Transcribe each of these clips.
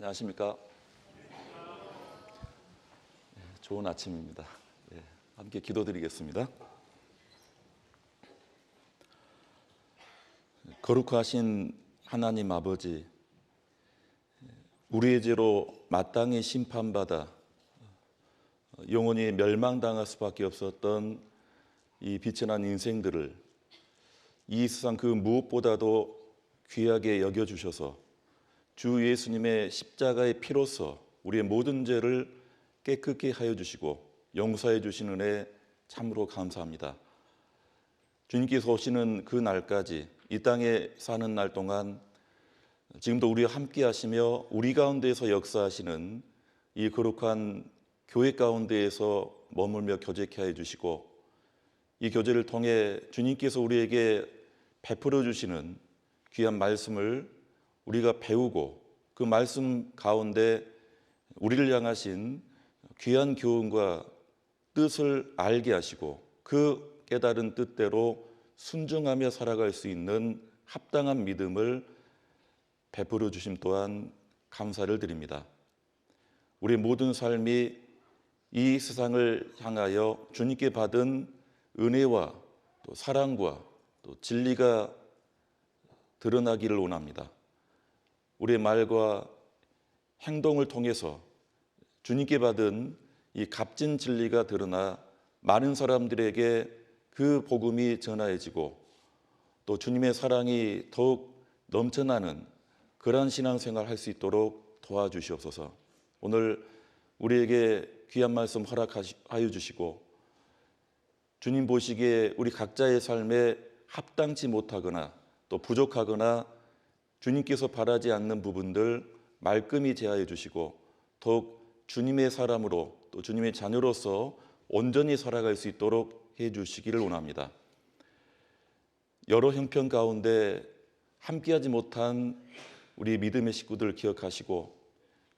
안녕하십니까? 좋은 아침입니다. 함께 기도드리겠습니다. 거룩하신 하나님 아버지, 우리의 죄로 마땅히 심판받아 영원히 멸망당할 수밖에 없었던 이 빛의 난 인생들을 이 세상 그 무엇보다도 귀하게 여겨주셔서 주 예수님의 십자가의 피로써 우리의 모든 죄를 깨끗게 하여 주시고 용서해 주신 은혜 참으로 감사합니다. 주님께서 오시는 그 날까지 이 땅에 사는 날 동안 지금도 우리와 함께 하시며 우리 가운데에서 역사하시는 이 거룩한 교회 가운데에서 머물며 교제케 하여 주시고 이 교제를 통해 주님께서 우리에게 베풀어 주시는 귀한 말씀을 우리가 배우고 그 말씀 가운데 우리를 향하신 귀한 교훈과 뜻을 알게 하시고 그 깨달은 뜻대로 순종하며 살아갈 수 있는 합당한 믿음을 베풀어 주심 또한 감사를 드립니다. 우리의 모든 삶이 이 세상을 향하여 주님께 받은 은혜와 또 사랑과 또 진리가 드러나기를 원합니다. 우리의 말과 행동을 통해서 주님께 받은 이 값진 진리가 드러나 많은 사람들에게 그 복음이 전하여지고 또 주님의 사랑이 더욱 넘쳐나는 그러한 신앙생활을 할 수 있도록 도와주시옵소서. 오늘 우리에게 귀한 말씀 허락하여 주시고 주님 보시기에 우리 각자의 삶에 합당치 못하거나 또 부족하거나 주님께서 바라지 않는 부분들 말끔히 제하여 주시고 더욱 주님의 사람으로 또 주님의 자녀로서 온전히 살아갈 수 있도록 해주시기를 원합니다. 여러 형편 가운데 함께하지 못한 우리 믿음의 식구들 기억하시고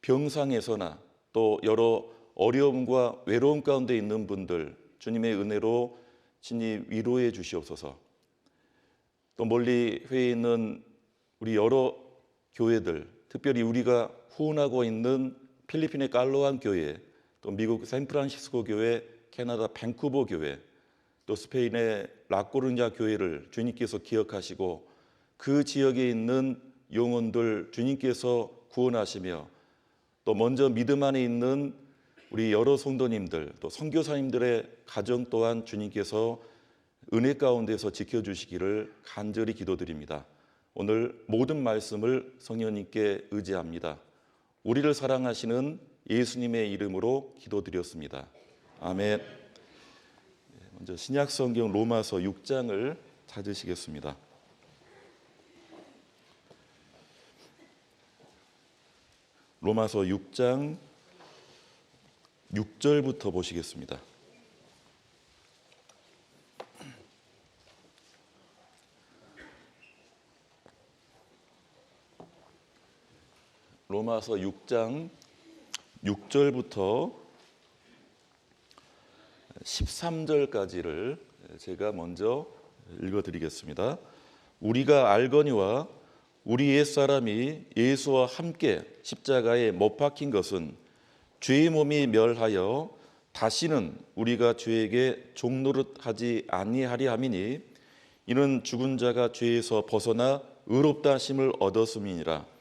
병상에서나 또 여러 어려움과 외로움 가운데 있는 분들 주님의 은혜로 친히 위로해 주시옵소서. 또 멀리 회에 있는 우리 여러 교회들, 특별히 우리가 후원하고 있는 필리핀의 깔로안 교회, 또 미국 샌프란시스코 교회, 캐나다 밴쿠버 교회, 또 스페인의 라코르냐 교회를 주님께서 기억하시고 그 지역에 있는 영혼들 주님께서 구원하시며 또 먼저 믿음 안에 있는 우리 여러 성도님들 또 선교사님들의 가정 또한 주님께서 은혜 가운데서 지켜주시기를 간절히 기도드립니다. 오늘 모든 말씀을 성령님께 의지합니다. 우리를 사랑하시는 예수님의 이름으로 기도드렸습니다. 아멘. 먼저 신약성경 로마서 6장을 찾으시겠습니다. 로마서 6장 6절부터 보시겠습니다. 로마서 6장 6절부터 13절까지를 제가 먼저 읽어드리겠습니다. 우리가 알거니와 우리 옛사람이 예수와 함께 십자가에 못 박힌 것은 죄의 몸이 멸하여 다시는 우리가 죄에게 종노릇하지 아니하리 함이니 이는 죽은 자가 죄에서 벗어나 의롭다 하심을 얻었음이니라.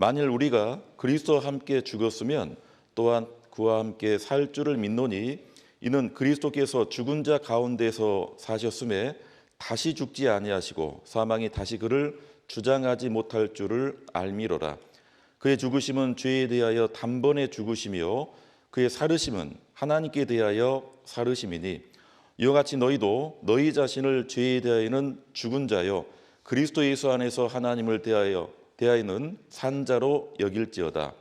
만일 우리가 그리스도와 함께 죽었으면 또한 그와 함께 살 줄을 믿노니 이는 그리스도께서 죽은 자 가운데서 사셨음에 다시 죽지 아니하시고 사망이 다시 그를 주장하지 못할 줄을 알미로라. 그의 죽으심은 죄에 대하여 단번에 죽으시며 그의 살으심은 하나님께 대하여 살으심이니 이와 같이 너희도 너희 자신을 죄에 대하여는 죽은 자요 그리스도 예수 안에서 하나님을 대하여는 산 자로 여길지어다.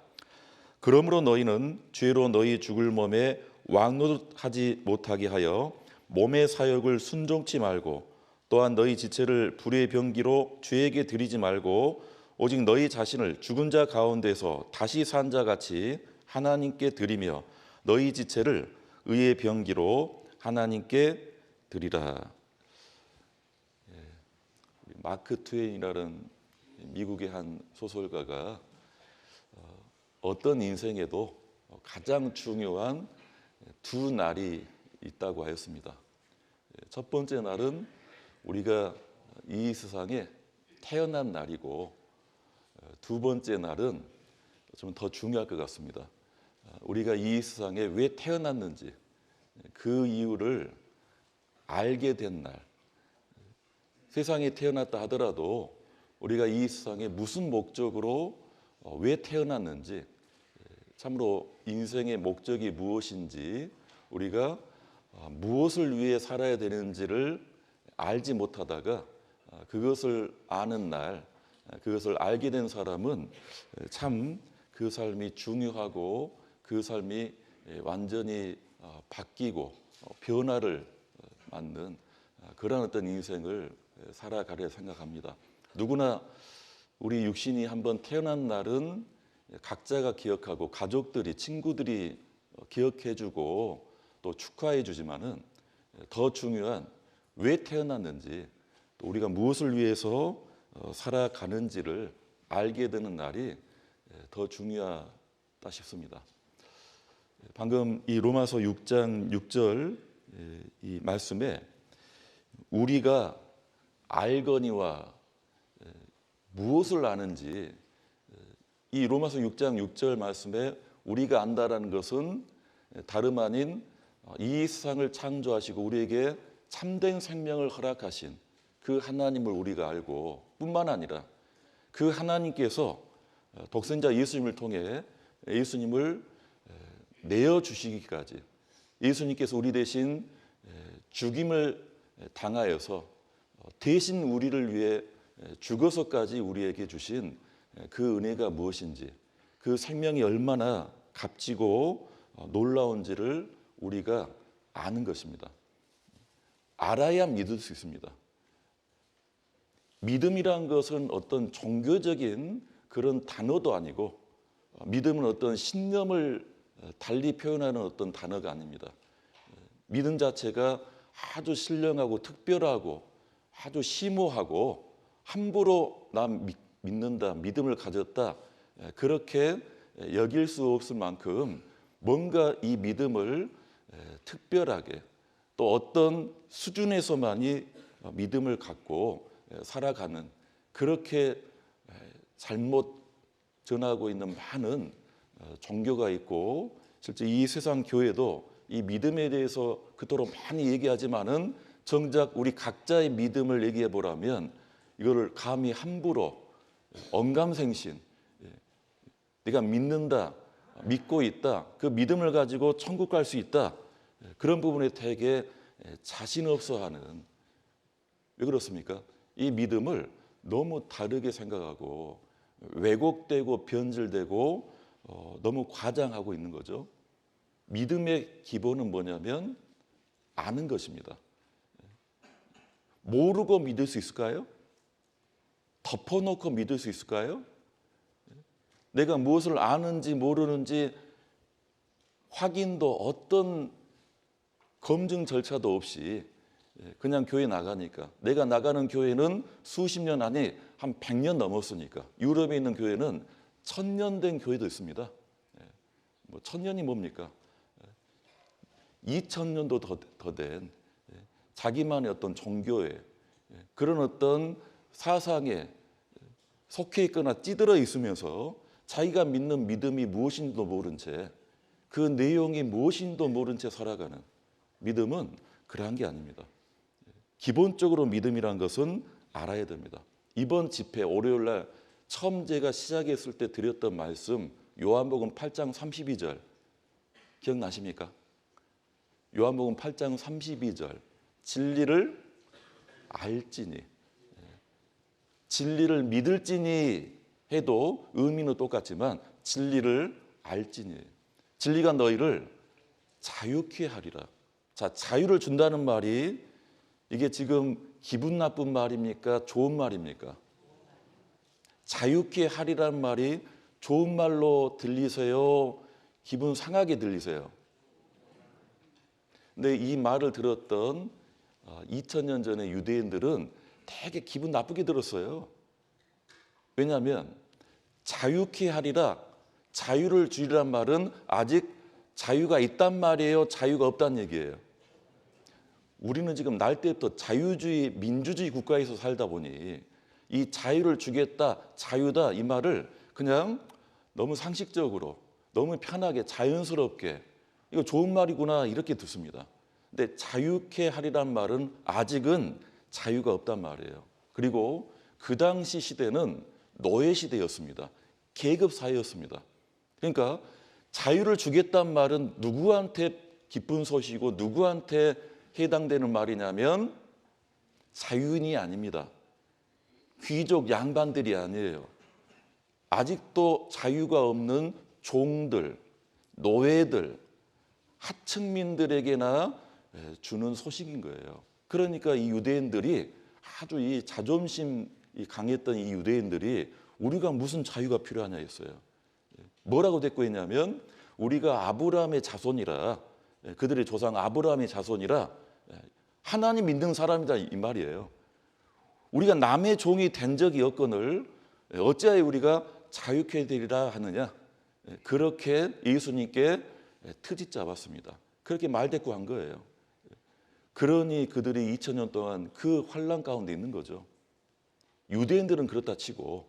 그러므로 너희는 죄로 너희 죽을 몸에 왕노릇하지 못하게 하여 몸의 사욕을 순종치 말고 또한 너희 지체를 불의 병기로 죄에게 드리지 말고 오직 너희 자신을 죽은 자 가운데서 다시 산 자같이 하나님께 드리며 너희 지체를 의의 병기로 하나님께 드리라. 마크 트웨인이라는 미국의 한 소설가가 어떤 인생에도 가장 중요한 두 날이 있다고 하였습니다. 첫 번째 날은 우리가 이 세상에 태어난 날이고, 두 번째 날은 좀 더 중요할 것 같습니다. 우리가 이 세상에 왜 태어났는지 그 이유를 알게 된 날. 세상에 태어났다 하더라도 우리가 이 세상에 무슨 목적으로 왜 태어났는지, 참으로 인생의 목적이 무엇인지, 우리가 무엇을 위해 살아야 되는지를 알지 못하다가 그것을 아는 날, 그것을 알게 된 사람은 참 그 삶이 중요하고 그 삶이 완전히 바뀌고 변화를 맞는 그런 어떤 인생을 살아가려 생각합니다. 누구나 우리 육신이 한번 태어난 날은 각자가 기억하고 가족들이, 친구들이 기억해주고 또 축하해주지만은 더 중요한 왜 태어났는지, 또 우리가 무엇을 위해서 살아가는지를 알게 되는 날이 더 중요하다 싶습니다. 방금 이 로마서 6장 6절 이 말씀에 우리가 알거니와 무엇을 아는지, 이 로마서 6장 6절 말씀에 우리가 안다라는 것은 다름 아닌 이 세상을 창조하시고 우리에게 참된 생명을 허락하신 그 하나님을 우리가 알고, 뿐만 아니라 그 하나님께서 독생자 예수님을 통해 예수님을 내어주시기까지, 예수님께서 우리 대신 죽임을 당하여서 대신 우리를 위해 죽어서까지 우리에게 주신 그 은혜가 무엇인지, 그 생명이 얼마나 값지고 놀라운지를 우리가 아는 것입니다. 알아야 믿을 수 있습니다. 믿음이란 것은 어떤 종교적인 그런 단어도 아니고, 믿음은 어떤 신념을 달리 표현하는 어떤 단어가 아닙니다. 믿음 자체가 아주 신령하고 특별하고 아주 심오하고, 함부로 난 믿는다, 믿음을 가졌다, 그렇게 여길 수 없을 만큼 뭔가 이 믿음을 특별하게, 또 어떤 수준에서만이 믿음을 갖고 살아가는, 그렇게 잘못 전하고 있는 많은 종교가 있고, 실제 이 세상 교회도 이 믿음에 대해서 그토록 많이 얘기하지만은 정작 우리 각자의 믿음을 얘기해 보라면 이거를 감히 함부로 언감생신, 네가 믿는다, 믿고 있다, 그 믿음을 가지고 천국 갈 수 있다, 그런 부분에 되게 자신 없어하는, 왜 그렇습니까? 이 믿음을 너무 다르게 생각하고 왜곡되고 변질되고 너무 과장하고 있는 거죠. 믿음의 기본은 뭐냐면 아는 것입니다. 모르고 믿을 수 있을까요? 덮어놓고 믿을 수 있을까요? 내가 무엇을 아는지 모르는지 확인도 어떤 검증 절차도 없이 그냥 교회 나가니까, 내가 나가는 교회는 수십 년 아니 한 100년 넘었으니까, 유럽에 있는 교회는 1000년 된 교회도 있습니다. 뭐 1000년이 뭡니까? 2000년도 더 된 자기만의 어떤 종교에, 그런 어떤 사상에 속해 있거나 찌들어 있으면서 자기가 믿는 믿음이 무엇인지도 모른 채, 그 내용이 무엇인지도 모른 채 살아가는 믿음은 그러한 게 아닙니다. 기본적으로 믿음이란 것은 알아야 됩니다. 이번 집회 월요일 날 처음 제가 시작했을 때 드렸던 말씀, 요한복음 8장 32절 기억나십니까? 요한복음 8장 32절, 진리를 알지니, 진리를 믿을지니 해도 의미는 똑같지만 진리를 알지니, 진리가 너희를 자유케 하리라. 자, 자유를 준다는 말이 이게 지금 기분 나쁜 말입니까? 좋은 말입니까? 자유케 하리라는 말이 좋은 말로 들리세요? 기분 상하게 들리세요? 근데 이 말을 들었던 2000년 전의 유대인들은 되게 기분 나쁘게 들었어요. 왜냐하면 자유케 하리라, 자유를 주리란 말은 아직 자유가 있단 말이에요, 자유가 없다는 얘기예요. 우리는 지금 날 때부터 자유주의, 민주주의 국가에서 살다 보니 이 자유를 주겠다, 자유다 이 말을 그냥 너무 상식적으로, 너무 편하게, 자연스럽게 이거 좋은 말이구나 이렇게 듣습니다. 근데 자유케 하리란 말은 아직은 자유가 없단 말이에요. 그리고 그 당시 시대는 노예 시대였습니다. 계급 사회였습니다. 그러니까 자유를 주겠다는 말은 누구한테 기쁜 소식이고 누구한테 해당되는 말이냐면 자유인이 아닙니다. 귀족 양반들이 아니에요. 아직도 자유가 없는 종들, 노예들, 하층민들에게나 주는 소식인 거예요. 그러니까 이 유대인들이 아주 이 자존심이 강했던 이 유대인들이 우리가 무슨 자유가 필요하냐 했어요. 뭐라고 대꾸했냐면 우리가 아브라함의 자손이라, 그들의 조상 아브라함의 자손이라 하나님 믿는 사람이다 이 말이에요. 우리가 남의 종이 된 적이 없거늘 어찌하여 우리가 자유케 되리라 하느냐. 그렇게 예수님께 트집 잡았습니다. 그렇게 말대꾸한 거예요. 그러니 그들이 2000년 동안 그 환난 가운데 있는 거죠. 유대인들은 그렇다 치고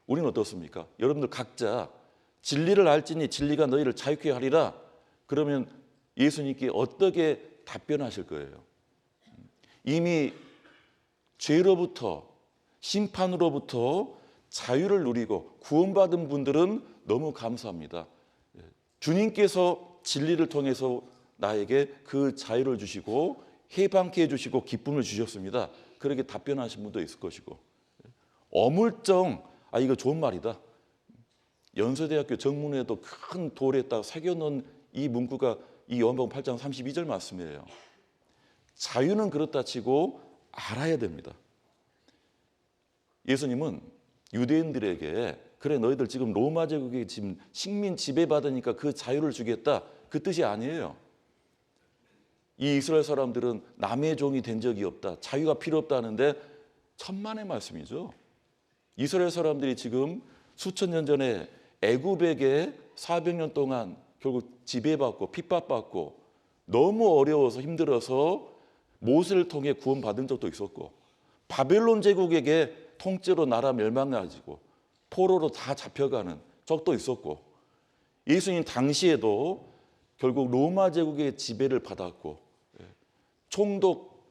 우리는 어떻습니까? 여러분들 각자 진리를 알지니 진리가 너희를 자유케 하리라. 그러면 예수님께 어떻게 답변하실 거예요? 이미 죄로부터 심판으로부터 자유를 누리고 구원받은 분들은 너무 감사합니다. 주님께서 진리를 통해서 나에게 그 자유를 주시고 해방케 해주시고 기쁨을 주셨습니다. 그렇게 답변하신 분도 있을 것이고, 어물쩡 이거 좋은 말이다. 연세대학교 정문에도 큰 돌에다가 새겨놓은 이 문구가 이 요한복음 8장 32절 말씀이에요. 자유는 그렇다 치고 알아야 됩니다. 예수님은 유대인들에게 그래 너희들 지금 로마 제국에 지금 식민 지배받으니까 그 자유를 주겠다 그 뜻이 아니에요. 이 이스라엘 사람들은 남의 종이 된 적이 없다, 자유가 필요 없다는데 천만의 말씀이죠. 이스라엘 사람들이 지금 수천 년 전에 애굽에게 400년 동안 결국 지배받고 핍박받고 너무 어려워서 힘들어서 모세를 통해 구원받은 적도 있었고, 바벨론 제국에게 통째로 나라 멸망가지고 포로로 다 잡혀가는 적도 있었고, 예수님 당시에도 결국 로마 제국의 지배를 받았고 총독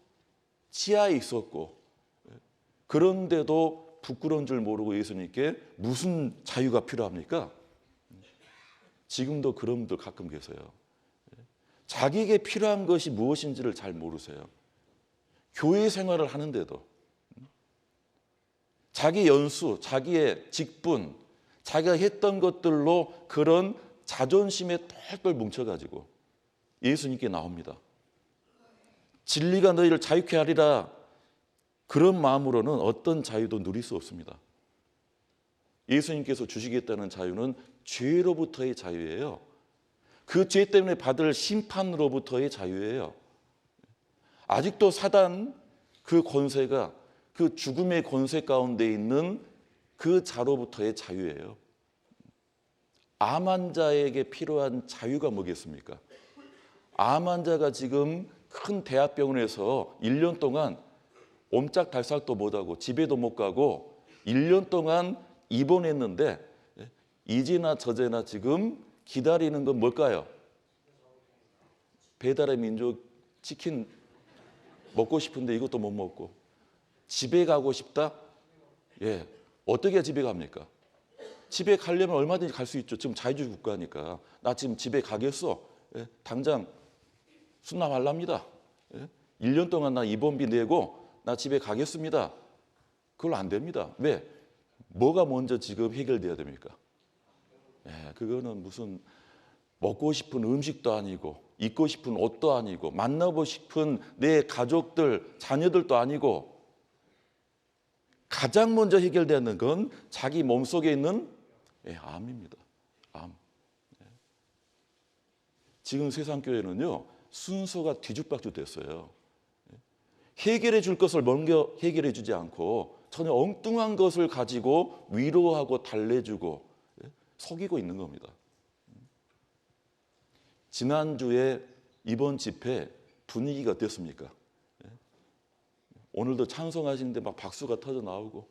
치하에 있었고, 그런데도 부끄러운 줄 모르고 예수님께 무슨 자유가 필요합니까? 지금도 그런 분들 가끔 계세요. 자기에게 필요한 것이 무엇인지를 잘 모르세요. 교회 생활을 하는데도 자기 연수, 자기의 직분, 자기가 했던 것들로 그런 자존심에 똘똘 뭉쳐가지고 예수님께 나옵니다. 진리가 너희를 자유케 하리라. 그런 마음으로는 어떤 자유도 누릴 수 없습니다. 예수님께서 주시겠다는 자유는 죄로부터의 자유예요. 그 죄 때문에 받을 심판으로부터의 자유예요. 아직도 사단 그 권세가 그 죽음의 권세 가운데 있는 그 자로부터의 자유예요. 암 환자에게 필요한 자유가 뭐겠습니까? 암 환자가 지금 큰 대학병원에서 1년 동안 옴짝달싹도 못하고 집에도 못 가고 1년 동안 입원했는데 이제나 저제나 지금 기다리는 건 뭘까요? 배달의 민족 치킨 먹고 싶은데 이것도 못 먹고 집에 가고 싶다? 예, 어떻게 집에 갑니까? 집에 가려면 얼마든지 갈 수 있죠. 지금 자유주의 국가니까. 나 지금 집에 가겠어. 예, 당장 수납하랍니다. 예, 1년 동안 나 입원비 내고 나 집에 가겠습니다. 그걸 안 됩니다. 왜? 뭐가 먼저 지금 해결돼야 됩니까? 예, 그거는 무슨 먹고 싶은 음식도 아니고 입고 싶은 옷도 아니고 만나고 싶은 내 가족들, 자녀들도 아니고 가장 먼저 해결되는 건 자기 몸속에 있는 암입니다. 암. 지금 세상교회는요, 순서가 뒤죽박죽 됐어요. 해결해 줄 것을 먼저 해결해 주지 않고 전혀 엉뚱한 것을 가지고 위로하고 달래주고 속이고 있는 겁니다. 지난주에 이번 집회 분위기가 어땠습니까? 오늘도 찬송하시는데 막 박수가 터져 나오고,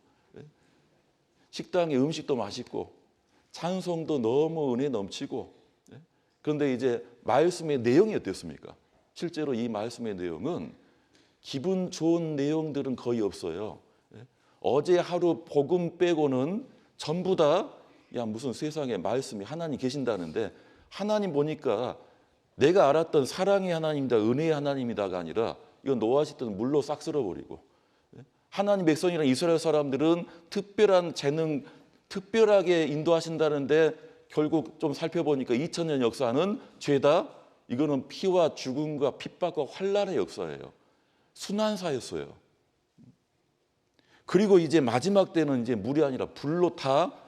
식당의 음식도 맛있고 찬송도 너무 은혜 넘치고, 그런데 이제 말씀의 내용이 어땠습니까? 실제로 이 말씀의 내용은 기분 좋은 내용들은 거의 없어요. 어제 하루 복음 빼고는 전부 다 무슨 세상에 말씀이 하나님 계신다는데, 하나님 보니까 내가 알았던 사랑의 하나님이다, 은혜의 하나님이다가 아니라 이건 노아시던 물로 싹 쓸어버리고, 하나님 백성이란 이스라엘 사람들은 특별한 재능, 특별하게 인도하신다는데 결국 좀 살펴보니까 2000년 역사는 죄다, 이거는 피와 죽음과 핍박과 환란의 역사예요. 순환사였어요. 그리고 이제 마지막 때는 이제 물이 아니라 불로 다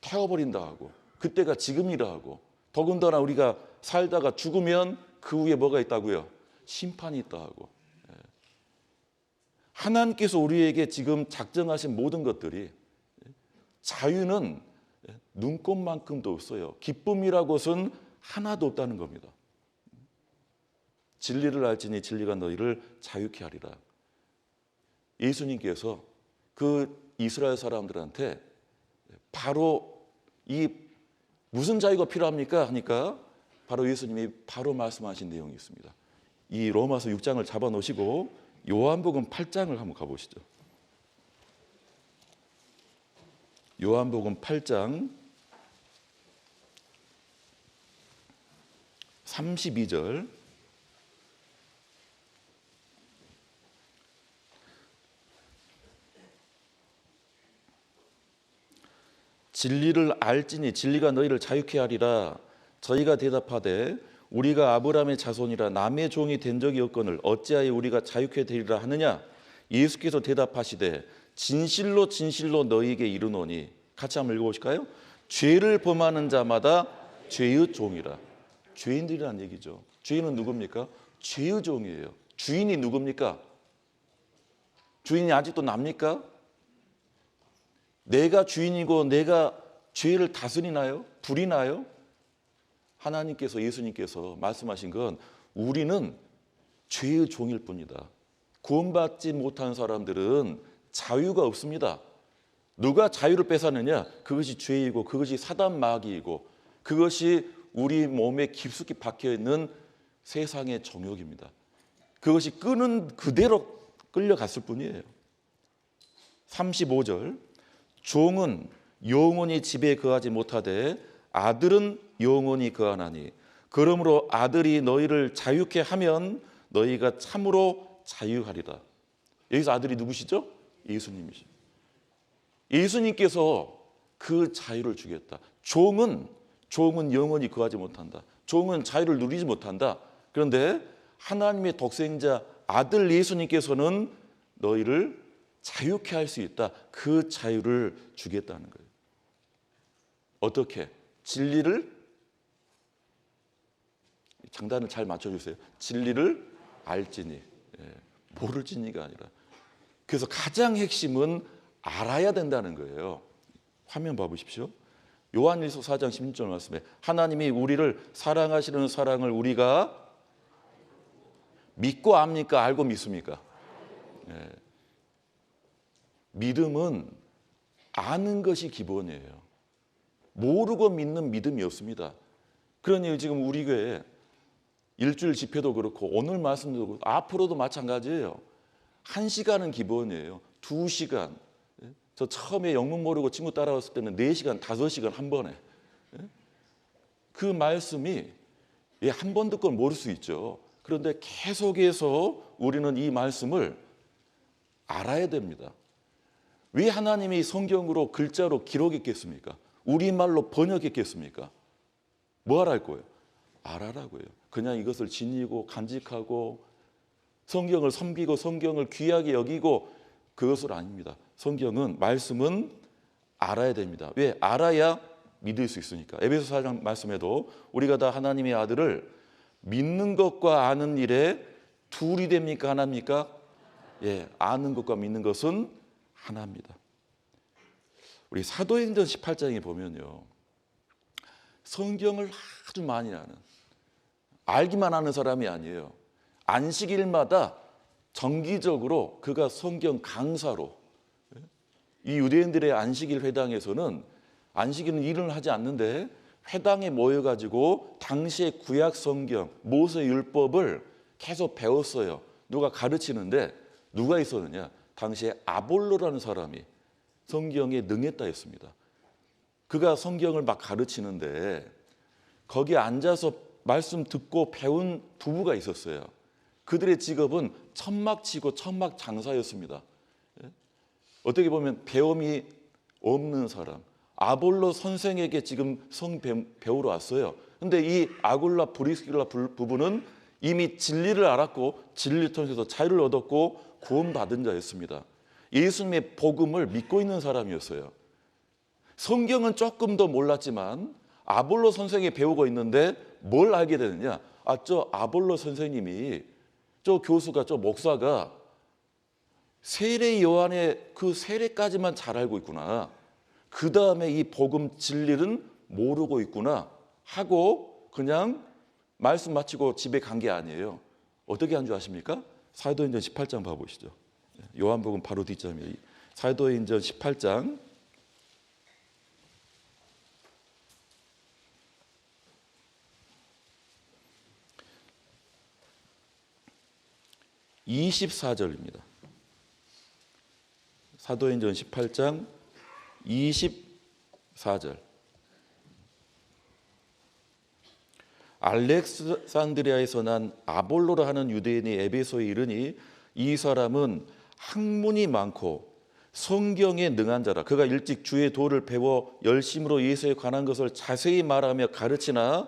태워버린다 하고, 그때가 지금이라 하고, 더군다나 우리가 살다가 죽으면 그 후에 뭐가 있다고요? 심판이 있다 하고. 하나님께서 우리에게 지금 작정하신 모든 것들이, 자유는 눈꼽만큼도 없어요. 기쁨이라고 것은 하나도 없다는 겁니다. 진리를 알지니 진리가 너희를 자유케 하리라. 예수님께서 그 이스라엘 사람들한테 바로 이 무슨 자유가 필요합니까? 하니까 바로 예수님이 바로 말씀하신 내용이 있습니다. 이 로마서 6장을 잡아 놓으시고 요한복음 8장을 한번 가보시죠. 요한복음 8장 32절. 진리를 알지니 진리가 너희를 자유케 하리라. 저희가 대답하되 우리가 아브라함의 자손이라 남의 종이 된 적이 없거늘 어찌하여 우리가 자유케 되리라 하느냐. 예수께서 대답하시되 진실로 진실로 너희에게 이르노니, 같이 한번 읽어보실까요? 죄를 범하는 자마다 죄의 종이라. 죄인들이란 얘기죠. 죄인은 누굽니까? 죄의 종이에요. 주인이 누굽니까? 주인이 아직도 납니까? 내가 주인이고 내가 죄를 다스리나요? 부리나요? 하나님께서, 예수님께서 말씀하신 건 우리는 죄의 종일 뿐이다. 구원받지 못한 사람들은 자유가 없습니다. 누가 자유를 뺏었느냐? 그것이 죄이고 그것이 사단 마귀이고 그것이 우리 몸에 깊숙이 박혀있는 세상의 정욕입니다. 그것이 끄는 그대로 끌려갔을 뿐이에요. 35절. 종은 영원히 집에 거하지 못하되 아들은 영원히 거하나니 그러므로 아들이 너희를 자유케 하면 너희가 참으로 자유하리라. 여기서 아들이 누구시죠? 예수님이시죠. 예수님께서 그 자유를 주겠다. 종은 영원히 거하지 못한다. 종은 자유를 누리지 못한다. 그런데 하나님의 독생자 아들 예수님께서는 너희를 자유케 할 수 있다. 그 자유를 주겠다는 거예요. 어떻게? 진리를, 장단을 잘 맞춰주세요. 진리를 알지니, 모를 지니가 아니라. 그래서 가장 핵심은 알아야 된다는 거예요. 화면 봐보십시오. 요한일서 4장 16절 말씀에 하나님이 우리를 사랑하시는 사랑을 우리가 믿고 압니까? 알고 믿습니까? 믿음은 아는 것이 기본이에요. 모르고 믿는 믿음이 없습니다. 그러니 지금 우리 교회 일주일 집회도 그렇고 오늘 말씀도 그렇고 앞으로도 마찬가지예요. 1시간은 기본이에요. 2시간. 저 처음에 영문 모르고 친구 따라왔을 때는 4시간, 5시간 한 번에. 그 말씀이 한 번 듣고 모를 수 있죠. 그런데 계속해서 우리는 이 말씀을 알아야 됩니다. 왜 하나님이 성경으로 글자로 기록했겠습니까? 우리말로 번역했겠습니까? 뭐 하라 할 거예요? 알아라고요. 그냥 이것을 지니고 간직하고 성경을 섬기고 성경을 귀하게 여기고 그것은 아닙니다. 성경은, 말씀은 알아야 됩니다. 왜? 알아야 믿을 수 있으니까. 에베소 4장 말씀에도 우리가 다 하나님의 아들을 믿는 것과 아는 일에 둘이 됩니까? 하나입니까? 아는 것과 믿는 것은 하나입니다. 우리 사도행전 18장에 보면요, 성경을 아주 많이 아는, 알기만 하는 사람이 아니에요. 안식일마다 정기적으로 그가 성경 강사로, 이 유대인들의 안식일 회당에서는 안식일은 일을 하지 않는데 회당에 모여가지고 당시의 구약 성경, 모세 율법을 계속 배웠어요. 누가 가르치는데 누가 있었느냐? 당시에 아볼로라는 사람이 성경에 능했다 했습니다. 그가 성경을 막 가르치는데 거기 앉아서 말씀 듣고 배운 부부가 있었어요. 그들의 직업은 천막 치고 천막 장사였습니다. 어떻게 보면 배움이 없는 사람, 아볼로 선생에게 지금 성 배우러 왔어요. 근데 이 아굴라 브리스길라 부부는 이미 진리를 알았고 진리를 통해서 자유를 얻었고 구원받은 자였습니다. 예수님의 복음을 믿고 있는 사람이었어요. 성경은 조금 더 몰랐지만 아볼로 선생이 배우고 있는데 뭘 알게 되느냐? 저 아볼로 선생님이, 저 교수가, 저 목사가 세례 요한의 그 세례까지만 잘 알고 있구나. 그 다음에 이 복음 진리는 모르고 있구나 하고 그냥 말씀 마치고 집에 간 게 아니에요. 어떻게 한 줄 아십니까? 사도행전 18장 봐보시죠. 요한복음 바로 뒷장이에요. 사도행전 18장 24절입니다. 사도행전 18장 24절. 알렉산드리아에서 난 아볼로라 하는 유대인이 에베소에 이르니 이 사람은 학문이 많고 성경에 능한 자라. 그가 일찍 주의 도를 배워 열심으로 예수에 관한 것을 자세히 말하며 가르치나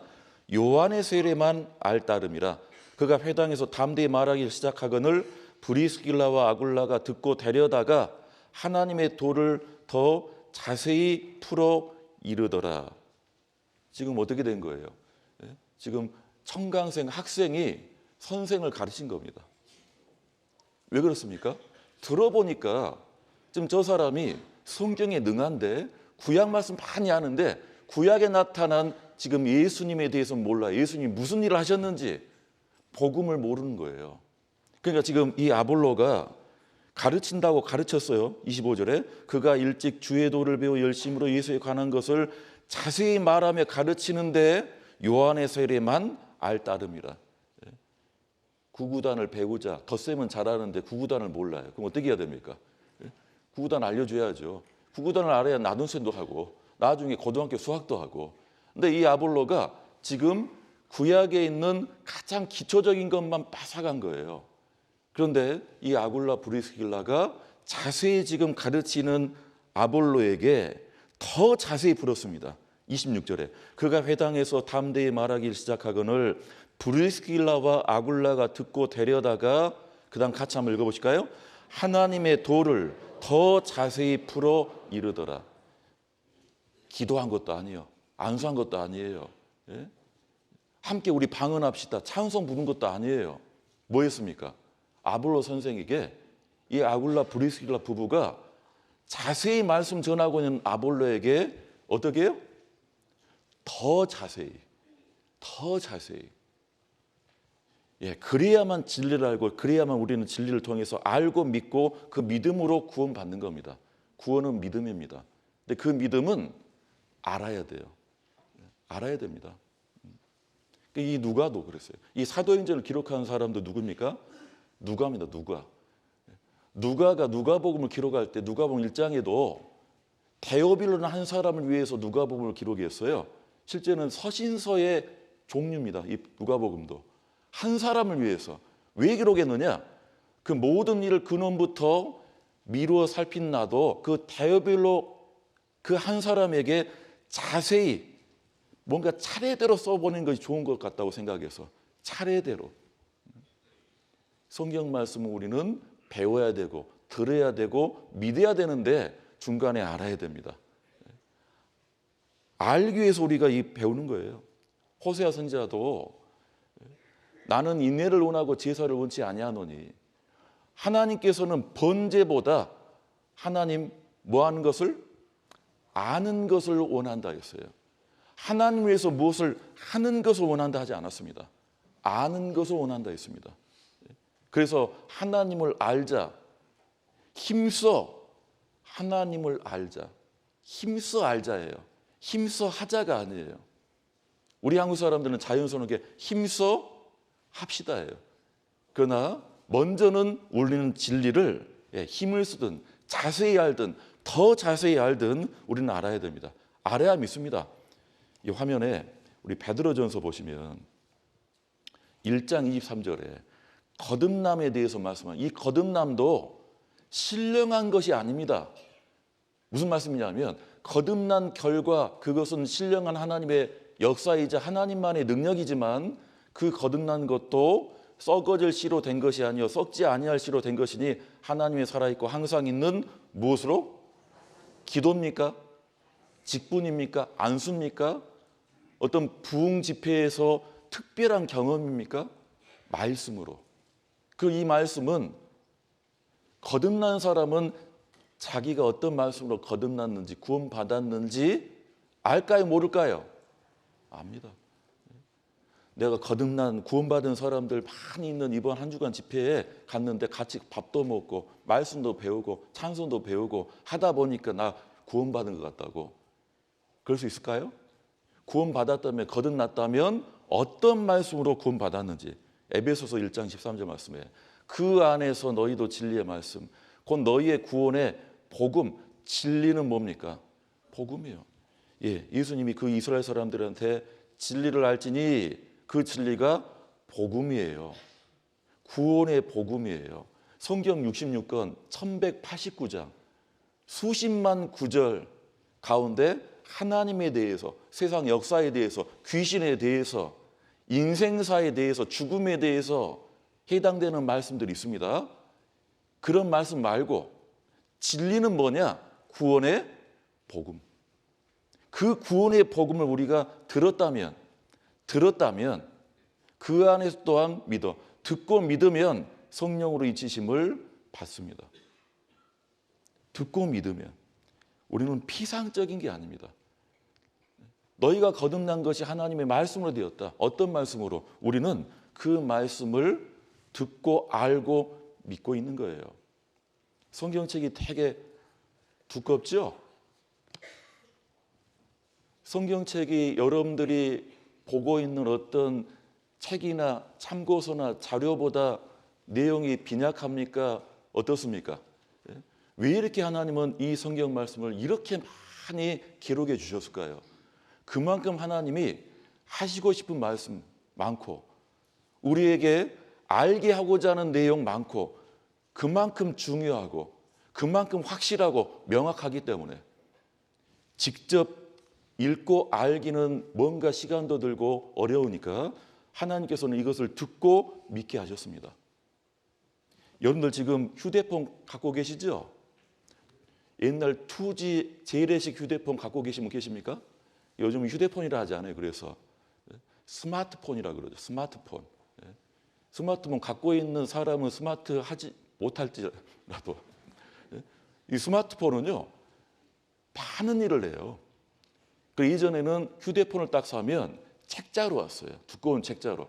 요한의 세례만 알따름이라. 그가 회당에서 담대히 말하기 시작하거늘 브리스길라와 아굴라가 듣고 데려다가 하나님의 도를 더 자세히 풀어 이르더라. 지금 어떻게 된 거예요? 지금 청강생 학생이 선생을 가르친 겁니다. 왜 그렇습니까? 들어보니까 지금 저 사람이 성경에 능한데 구약 말씀 많이 아는데 구약에 나타난 지금 예수님에 대해서는 몰라요. 예수님이 무슨 일을 하셨는지 복음을 모르는 거예요. 그러니까 지금 이 아볼로가 가르친다고 가르쳤어요. 25절에 그가 일찍 주의 도를 배워 열심으로 예수에 관한 것을 자세히 말하며 가르치는데 요한의 세례만 알따름이라. 구구단을 배우자. 덧셈은 잘하는데 구구단을 몰라요. 그럼 어떻게 해야 됩니까? 구구단 알려줘야죠. 구구단을 알아야 나눗셈도 하고 나중에 고등학교 수학도 하고. 근데 이 아볼로가 지금 구약에 있는 가장 기초적인 것만 빠삭한 거예요. 그런데 이 아굴라 브리스길라가 자세히 지금 가르치는 아볼로에게 더 자세히 풀었습니다. 26절에 그가 회당에서 담대히 말하기 시작하거늘 브리스길라와 아굴라가 듣고 데려다가, 그 다음 같이 한번 읽어보실까요? 하나님의 도를 더 자세히 풀어 이르더라. 기도한 것도 아니에요. 안수한 것도 아니에요. 예? 함께 우리 방언합시다. 찬송 부른 것도 아니에요. 뭐였습니까? 아볼로 선생에게 이 아굴라 브리스길라 부부가 자세히 말씀 전하고 있는 아볼로에게 어떻게 해요? 더 자세히. 예, 그래야만 진리를 알고, 그래야만 우리는 진리를 통해서 알고 믿고 그 믿음으로 구원받는 겁니다. 구원은 믿음입니다. 근데 그 믿음은 알아야 돼요. 알아야 됩니다. 이 누가도 그랬어요. 이 사도행전을 기록한 사람도 누굽니까? 누가입니다. 누가가 누가복음을 기록할 때 누가복음 1장에도 데오빌로는 한 사람을 위해서 누가복음을 기록했어요. 실제는 서신서의 종류입니다. 이 누가복음도 한 사람을 위해서. 왜 기록했느냐? 그 모든 일을 근원부터 미루어 살핀 나도 그 데오빌로 그 한 사람에게 자세히 뭔가 차례대로 써보는 것이 좋은 것 같다고 생각해서 차례대로. 성경 말씀을 우리는 배워야 되고 들어야 되고 믿어야 되는데 중간에 알아야 됩니다. 알기 위해서 우리가 배우는 거예요. 호세아 선지자도 나는 인내를 원하고 제사를 원치 아니하노니, 하나님께서는 번제보다 하나님 뭐 하는 것을? 아는 것을 원한다 했어요. 하나님 위해서 무엇을 하는 것을 원한다 하지 않았습니다. 아는 것을 원한다 했습니다. 그래서 하나님을 알자, 힘써 하나님을 알자, 힘써 알자예요. 힘써 하자가 아니에요. 우리 한국 사람들은 자연스럽게 힘써 합시다예요. 그러나 먼저는 우리는 진리를 힘을 쓰든 자세히 알든 더 자세히 알든 우리는 알아야 됩니다. 알아야 믿습니다. 이 화면에 우리 베드로전서 보시면 1장 23절에 거듭남에 대해서 말씀하는 이 거듭남도 신령한 것이 아닙니다. 무슨 말씀이냐면 거듭난 결과 그것은 신령한 하나님의 역사이자 하나님만의 능력이지만 그 거듭난 것도 썩어질 씨로 된 것이 아니요 썩지 아니할 씨로 된 것이니 하나님의 살아있고 항상 있는 무엇으로? 기도입니까? 직분입니까? 안수입니까? 어떤 부흥 집회에서 특별한 경험입니까? 말씀으로. 그 이 말씀은 거듭난 사람은 자기가 어떤 말씀으로 거듭났는지 구원받았는지 알까요? 모를까요? 압니다. 내가 거듭난 구원받은 사람들 많이 있는 이번 한 주간 집회에 갔는데 같이 밥도 먹고 말씀도 배우고 찬송도 배우고 하다 보니까 나 구원받은 것 같다고. 그럴 수 있을까요? 구원받았다면 거듭났다면 어떤 말씀으로 구원받았는지 에베소서 1장 13절 말씀에 그 안에서 너희도 진리의 말씀 곧 너희의 구원의 복음 진리는 뭡니까? 복음이에요. 예, 예수님이 그 이스라엘 사람들한테 진리를 알지니 그 진리가 복음이에요. 구원의 복음이에요. 성경 66권 1189장 수십만 구절 가운데 하나님에 대해서 세상 역사에 대해서 귀신에 대해서 인생사에 대해서 죽음에 대해서 해당되는 말씀들이 있습니다. 그런 말씀 말고 진리는 뭐냐? 구원의 복음. 그 구원의 복음을 우리가 들었다면 그 안에서 또한 믿어 듣고 믿으면 성령으로 인치심을 받습니다. 듣고 믿으면 우리는 피상적인 게 아닙니다. 너희가 거듭난 것이 하나님의 말씀으로 되었다. 어떤 말씀으로? 우리는 그 말씀을 듣고 알고 믿고 있는 거예요. 성경책이 되게 두껍죠? 성경책이 여러분들이 보고 있는 어떤 책이나 참고서나 자료보다 내용이 빈약합니까? 어떻습니까? 왜 이렇게 하나님은 이 성경 말씀을 이렇게 많이 기록해 주셨을까요? 그만큼 하나님이 하시고 싶은 말씀 많고 우리에게 알게 하고자 하는 내용 많고 그만큼 중요하고 그만큼 확실하고 명확하기 때문에 직접 읽고 알기는 뭔가 시간도 들고 어려우니까 하나님께서는 이것을 듣고 믿게 하셨습니다. 여러분들 지금 휴대폰 갖고 계시죠? 옛날 2G 재래식 휴대폰 갖고 계시면 계십니까? 요즘 휴대폰이라 하지 않아요. 그래서 스마트폰이라 그러죠. 스마트폰. 스마트폰 갖고 있는 사람은 스마트 하지 못할지라도 이 스마트폰은요 많은 일을 해요. 그 이전에는 휴대폰을 딱 사면 책자로 왔어요. 두꺼운 책자로.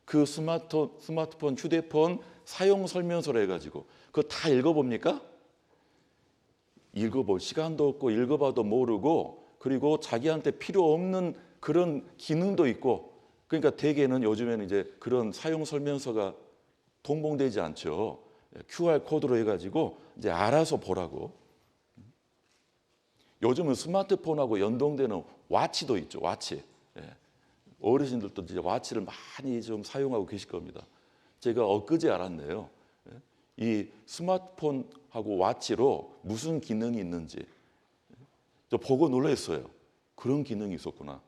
그 스마트폰, 휴대폰 사용 설명서를 해가지고 그거 다 읽어봅니까? 읽어볼 시간도 없고 읽어봐도 모르고 그리고 자기한테 필요 없는 그런 기능도 있고 그러니까 대개는 요즘에는 이제 그런 사용 설명서가 동봉되지 않죠. QR 코드로 해가지고 이제 알아서 보라고. 요즘은 스마트폰하고 연동되는 와치도 있죠. 와치. 어르신들도 이제 와치를 많이 좀 사용하고 계실 겁니다. 제가 엊그제 알았네요. 이 스마트폰하고 와치로 무슨 기능이 있는지 저 보고 놀랐어요. 그런 기능이 있었구나.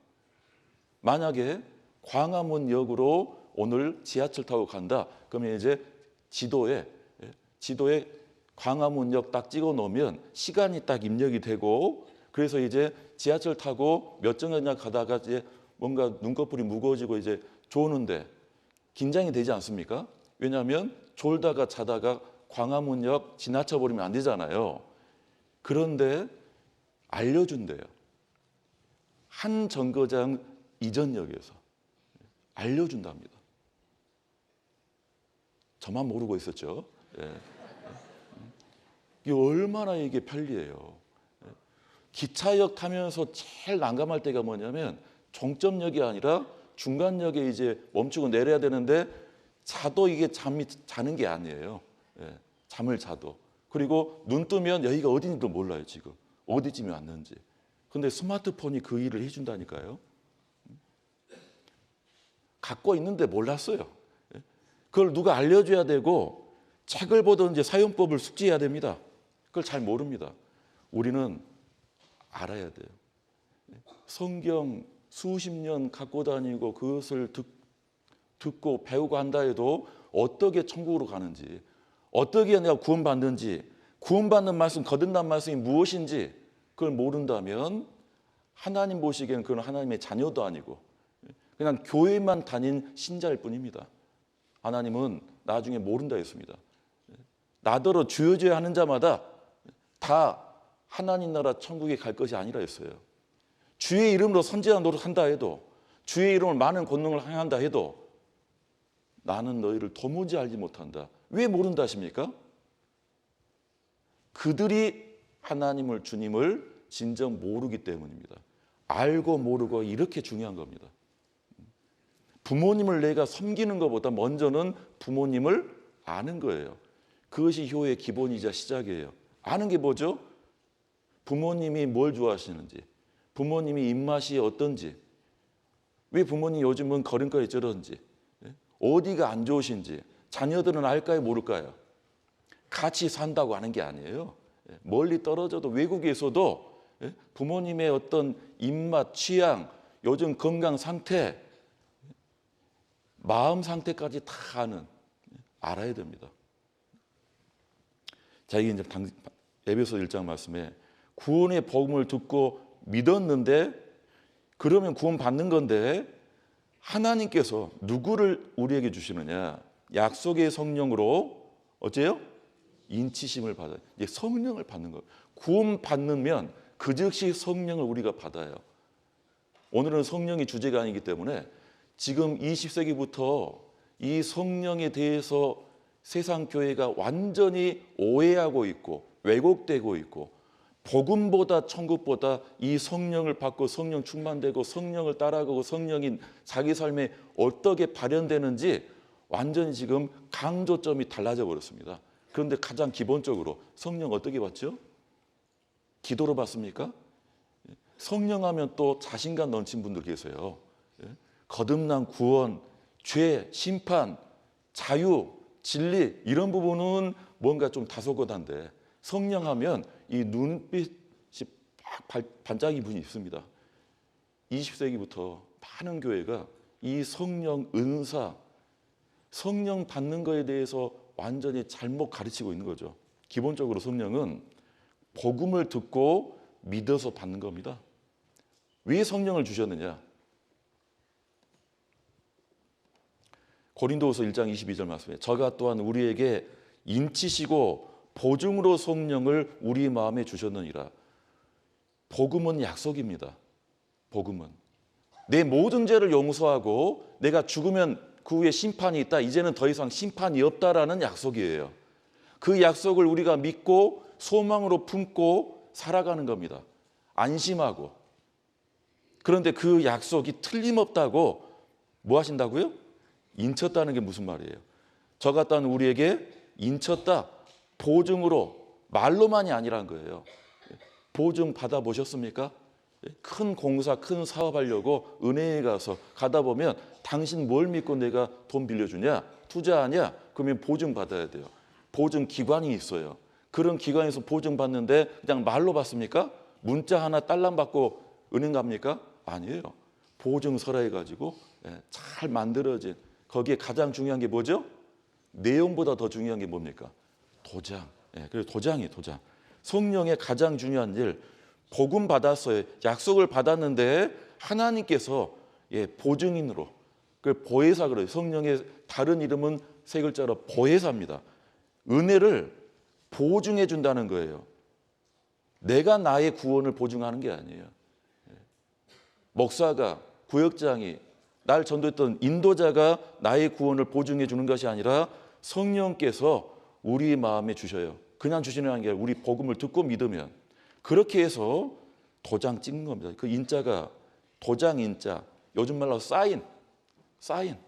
만약에 광화문역으로 오늘 지하철 타고 간다. 그러면 이제 지도에 광화문역 딱 찍어 놓으면 시간이 딱 입력이 되고 그래서 이제 지하철 타고 몇 정거장 가다가 이제 뭔가 눈꺼풀이 무거워지고 이제 조는데 긴장이 되지 않습니까? 왜냐하면 졸다가 자다가 광화문역 지나쳐 버리면 안 되잖아요. 그런데 알려준대요. 한 정거장 이전역에서 알려준답니다. 저만 모르고 있었죠. 예. 이게 얼마나 이게 편리해요. 기차역 타면서 제일 난감할 때가 뭐냐면 종점역이 아니라 중간역에 이제 멈추고 내려야 되는데 자도 이게 잠이 자는 게 아니에요. 예. 잠을 자도. 그리고 눈 뜨면 여기가 어딘지도 몰라요. 지금 어디쯤에 왔는지. 근데 스마트폰이 그 일을 해준다니까요. 갖고 있는데 몰랐어요. 그걸 누가 알려줘야 되고 책을 보든지 사용법을 숙지해야 됩니다. 그걸 잘 모릅니다. 우리는 알아야 돼요. 성경 수십 년 갖고 다니고 그것을 듣고 배우고 한다 해도 어떻게 천국으로 가는지, 어떻게 내가 구원받는지, 구원받는 말씀, 거듭난 말씀이 무엇인지 그걸 모른다면 하나님 보시기에는 그건 하나님의 자녀도 아니고 그냥 교회만 다닌 신자일 뿐입니다. 하나님은 나중에 모른다 했습니다. 나더러 주여주여 하는 자마다 다 하나님 나라 천국에 갈 것이 아니라 했어요. 주의 이름으로 선지자 노릇한다 해도, 주의 이름으로 많은 권능을 행한다 해도 나는 너희를 도무지 알지 못한다. 왜 모른다 하십니까? 그들이 하나님을, 주님을 진정 모르기 때문입니다. 알고 모르고 이렇게 중요한 겁니다. 부모님을 내가 섬기는 것보다 먼저는 부모님을 아는 거예요. 그것이 효의 기본이자 시작이에요. 아는 게 뭐죠? 부모님이 뭘 좋아하시는지, 부모님이 입맛이 어떤지, 왜 부모님 요즘은 걸음걸이 저런지, 어디가 안 좋으신지 자녀들은 알까요, 모를까요? 같이 산다고 하는 게 아니에요. 멀리 떨어져도 외국에서도 부모님의 어떤 입맛, 취향, 요즘 건강 상태, 마음 상태까지 다 알아야 됩니다. 자, 이게 이제 에베소 1장 말씀에 구원의 복음을 듣고 믿었는데 그러면 구원 받는 건데 하나님께서 누구를 우리에게 주시느냐? 약속의 성령으로 어째요? 인치심을 받아요. 이제 성령을 받는 거예요. 구원 받으면 그 즉시 성령을 우리가 받아요. 오늘은 성령이 주제가 아니기 때문에 지금 20세기부터 이 성령에 대해서 세상 교회가 완전히 오해하고 있고 왜곡되고 있고 복음보다 천국보다 이 성령을 받고 성령 충만되고 성령을 따라가고 성령이 자기 삶에 어떻게 발현되는지 완전히 지금 강조점이 달라져 버렸습니다. 그런데 가장 기본적으로 성령 어떻게 받죠? 기도로 받습니까? 성령하면 또 자신감 넘친 분들 계세요. 거듭난 구원, 죄, 심판, 자유, 진리 이런 부분은 뭔가 좀 다소곳한데 성령하면 이 눈빛이 반짝이 분이 있습니다. 20세기부터 많은 교회가 이 성령 은사, 성령 받는 거에 대해서 완전히 잘못 가르치고 있는 거죠. 기본적으로 성령은 복음을 듣고 믿어서 받는 겁니다. 왜 성령을 주셨느냐? 고린도후서 1장 22절 말씀에 저가 또한 우리에게 인치시고 보증으로 성령을 우리 마음에 주셨느니라. 복음은 약속입니다. 복음은 내 모든 죄를 용서하고 내가 죽으면 그 후에 심판이 있다. 이제는 더 이상 심판이 없다라는 약속이에요. 그 약속을 우리가 믿고 소망으로 품고 살아가는 겁니다. 안심하고. 그런데 그 약속이 틀림없다고 뭐 하신다고요? 인쳤다는 게 무슨 말이에요? 저 같다는 우리에게 인쳤다. 보증으로 말로만이 아니란 거예요. 보증 받아보셨습니까? 큰 공사, 큰 사업하려고 은행에 가서 가다 보면 당신 뭘 믿고 내가 돈 빌려주냐? 투자하냐? 그러면 보증 받아야 돼요. 보증 기관이 있어요. 그런 기관에서 보증 받는데 그냥 말로 받습니까? 문자 하나 딸랑 받고 은행 갑니까? 아니에요. 보증서라 해가지고 잘 만들어진 거기에 가장 중요한 게 뭐죠? 내용보다 더 중요한 게 뭡니까? 도장. 그래서 도장이에요, 도장. 성령의 가장 중요한 일, 복음 받았어요. 약속을 받았는데 하나님께서 보증인으로, 그 보혜사 그래요. 성령의 다른 이름은 세 글자로 보혜사입니다. 은혜를 보증해 준다는 거예요. 내가 나의 구원을 보증하는 게 아니에요. 목사가, 구역장이, 날 전도했던 인도자가 나의 구원을 보증해 주는 것이 아니라 성령께서 우리 마음에 주셔요. 그냥 주시는 게 아니라 우리 복음을 듣고 믿으면, 그렇게 해서 도장 찍는 겁니다. 그 인자가 도장 인자, 요즘 말로 사인하는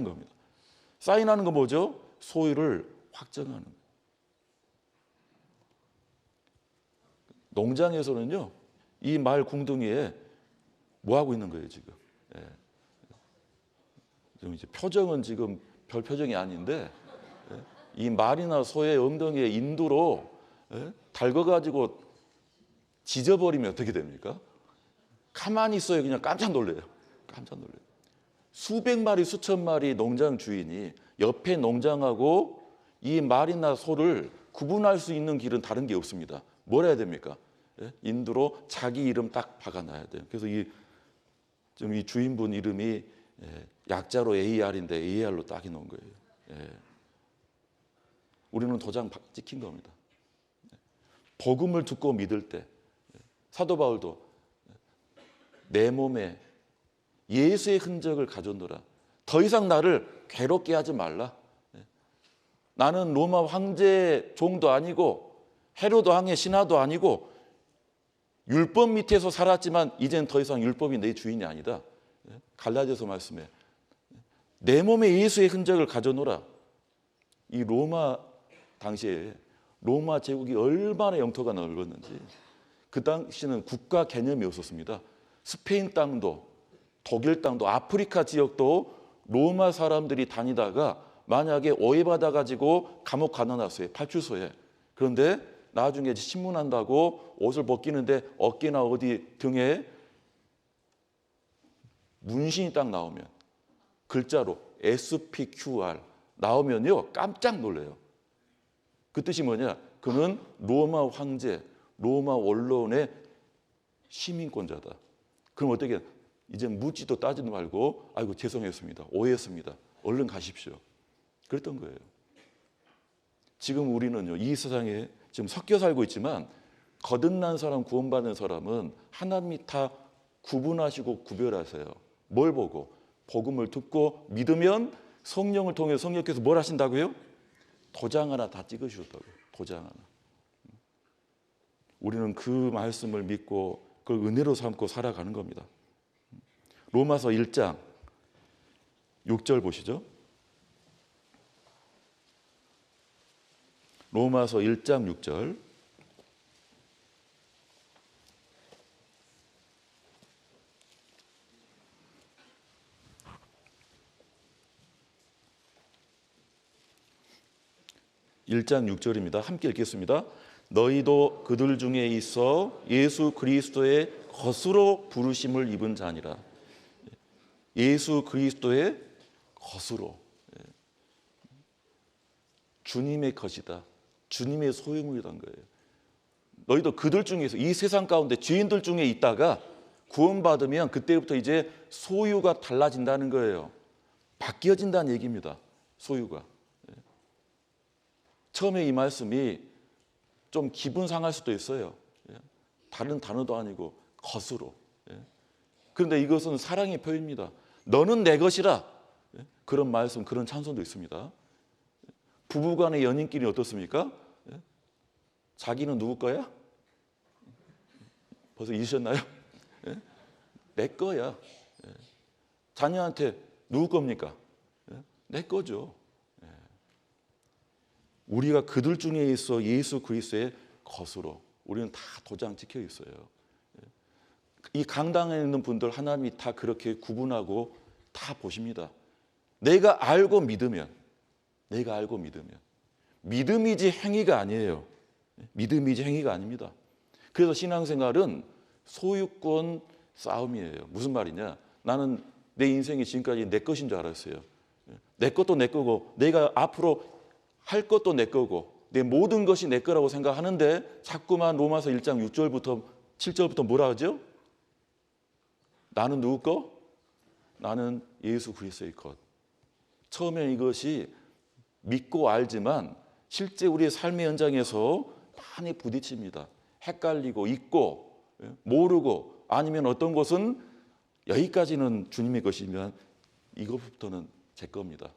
겁니다. 사인하는 거 뭐죠? 소유를 확정하는 거예요. 농장에서는요, 이 말 궁둥이에 뭐 하고 있는 거예요 지금? 좀 이제 표정은 지금 별 표정이 아닌데, 이 말이나 소의 엉덩이에 인두로 달궈가지고 지져버리면 어떻게 됩니까? 가만히 있어요. 그냥 깜짝 놀래요. 수백 마리, 수천 마리 농장 주인이 옆에 농장하고 이 말이나 소를 구분할 수 있는 길은 다른 게 없습니다. 뭘 해야 됩니까? 인두로 자기 이름 딱 박아놔야 돼요. 그래서 이 주인분 이름이 약자로 AR인데 AR로 딱 해놓은 거예요. 우리는 도장 찍힌 겁니다. 복음을 듣고 믿을 때 사도 바울도 내 몸에 예수의 흔적을 가져놓으라. 더 이상 나를 괴롭게 하지 말라. 나는 로마 황제 종도 아니고 헤로도 왕의 신하도 아니고 율법 밑에서 살았지만 이제는 더 이상 율법이 내 주인이 아니다. 갈라디아서 말씀에 내 몸에 예수의 흔적을 가져놓으라. 이 로마 당시에 로마 제국이 얼마나 영토가 넓었는지, 그 당시는 국가 개념이 없었습니다. 스페인 땅도 독일 땅도 아프리카 지역도 로마 사람들이 다니다가 만약에 오해받아 가지고 감옥 가둬놨어요. 파출소에. 그런데 나중에 신문한다고 옷을 벗기는데 어깨나 어디 등에 문신이 딱 나오면, 글자로 SPQR 나오면요 깜짝 놀래요. 그 뜻이 뭐냐? 그는 로마 황제, 로마 원로원의 시민권자다. 그럼 어떻게? 이제 묻지도 따지도 말고 아이고 죄송했습니다, 오해했습니다, 얼른 가십시오. 그랬던 거예요. 지금 우리는요 이 세상에 지금 섞여 살고 있지만 거듭난 사람, 구원받은 사람은 하나님이 다 구분하시고 구별하세요. 뭘 보고? 복음을 듣고 믿으면 성령을 통해 성령께서 뭘 하신다고요? 도장 하나 다 찍으셨다고요. 도장 하나. 우리는 그 말씀을 믿고 그걸 은혜로 삼고 살아가는 겁니다. 로마서 1장 6절 보시죠. 로마서 1장 6절. (1장 6절입니다) 함께 읽겠습니다. 너희도 그들 중에 있어 예수 그리스도의 것으로 부르심을 입은 자니라. 예수 그리스도의 것으로, 주님의 것이다, 주님의 소유물이란 거예요. 너희도 그들 중에서, 이 세상 가운데 죄인들 중에 있다가 구원받으면 그때부터 이제 소유가 달라진다는 거예요. 바뀌어진다는 얘기입니다. 소유가. 처음에 이 말씀이 좀 기분 상할 수도 있어요. 다른 단어도 아니고 것으로. 그런데 이것은 사랑의 표현입니다. 너는 내 것이라. 그런 말씀, 그런 찬송도 있습니다. 부부간의 연인끼리 어떻습니까? 자기는 누구 거야? 벌써 잊으셨나요? 내 거야. 자녀한테 누구 겁니까? 내 거죠. 우리가 그들 중에 있어 예수 그리스도의 것으로, 우리는 다 도장 찍혀 있어요. 이 강당에 있는 분들 하나님이 다 그렇게 구분하고 다 보십니다. 내가 알고 믿으면, 믿음이지 행위가 아니에요. 믿음이지 행위가 아닙니다. 그래서 신앙생활은 소유권 싸움이에요. 무슨 말이냐? 나는 내 인생이 지금까지 내 것인 줄 알았어요. 내 것도 내 거고, 내가 앞으로 할 것도 내 거고, 내 모든 것이 내 거라고 생각하는데 자꾸만 로마서 1장 6절부터 7절부터 뭐라 하죠? 나는 누구 거? 나는 예수 그리스도의 것. 처음엔 이것이 믿고 알지만 실제 우리의 삶의 현장에서 많이 부딪힙니다. 헷갈리고 잊고 모르고 아니면 어떤 것은 여기까지는 주님의 것이면 이것부터는 제 겁니다.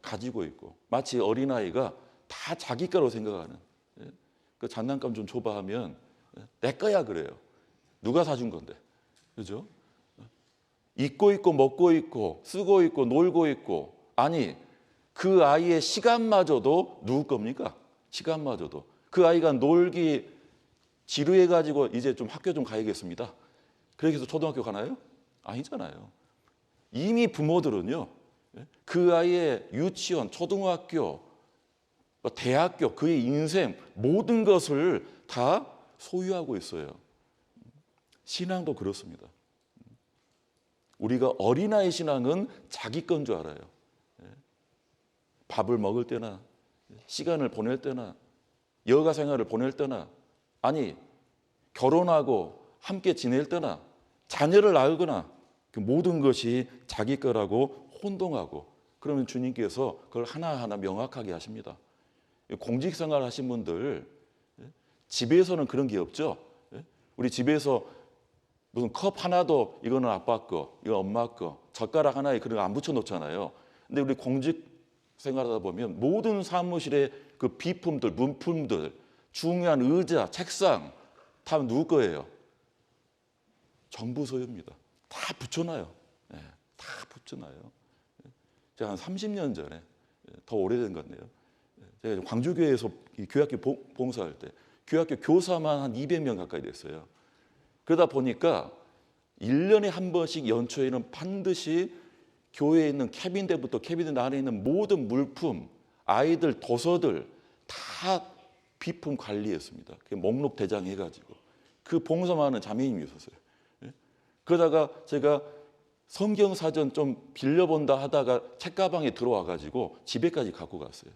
가지고 있고 마치 어린아이가 다 자기 거로 생각하는 그 장난감 좀 줘봐 하면 내 거야 그래요. 누가 사준 건데. 그죠? 입고 있고 먹고 있고 쓰고 있고 놀고 있고 아니 그 아이의 시간마저도 누구 겁니까? 시간마저도 그 아이가 놀기 지루해가지고 이제 좀 학교 좀 가야겠습니다. 그렇게 해서 초등학교 가나요? 아니잖아요. 이미 부모들은요 그 아이의 유치원, 초등학교, 대학교, 그의 인생 모든 것을 다 소유하고 있어요. 신앙도 그렇습니다. 우리가 어린아이 신앙은 자기 건 줄 알아요. 밥을 먹을 때나 시간을 보낼 때나 여가 생활을 보낼 때나 아니 결혼하고 함께 지낼 때나 자녀를 낳거나 그 모든 것이 자기 거라고 혼동하고 그러면 주님께서 그걸 하나하나 명확하게 하십니다. 공직생활 하신 분들 집에서는 그런 게 없죠. 우리 집에서 무슨 컵 하나도 이거는 아빠 거, 이건 엄마 거, 젓가락 하나에 그런 거 안 붙여 놓잖아요. 근데 우리 공직 생활하다 보면 모든 사무실의 그 비품들, 문품들, 중요한 의자, 책상 다 누구 거예요? 정부 소유입니다. 다 붙여놔요. 다 붙여놔요. 제가 한 30년 전에 더 오래된 건데요. 제가 광주교회에서 교학교 봉사할 때 교학교 교사만 한 200명 가까이 됐어요. 그러다 보니까 1년에 한 번씩 연초에는 반드시 교회에 있는 캐빈대부터 캐빈대 안에 있는 모든 물품, 아이들 도서들 다 비품 관리했습니다. 목록 대장 해가지고 그 봉사만 하는 자매님이 있었어요. 그러다가 제가 성경 사전 좀 빌려본다 하다가 책가방에 들어와가지고 집에까지 갖고 갔어요.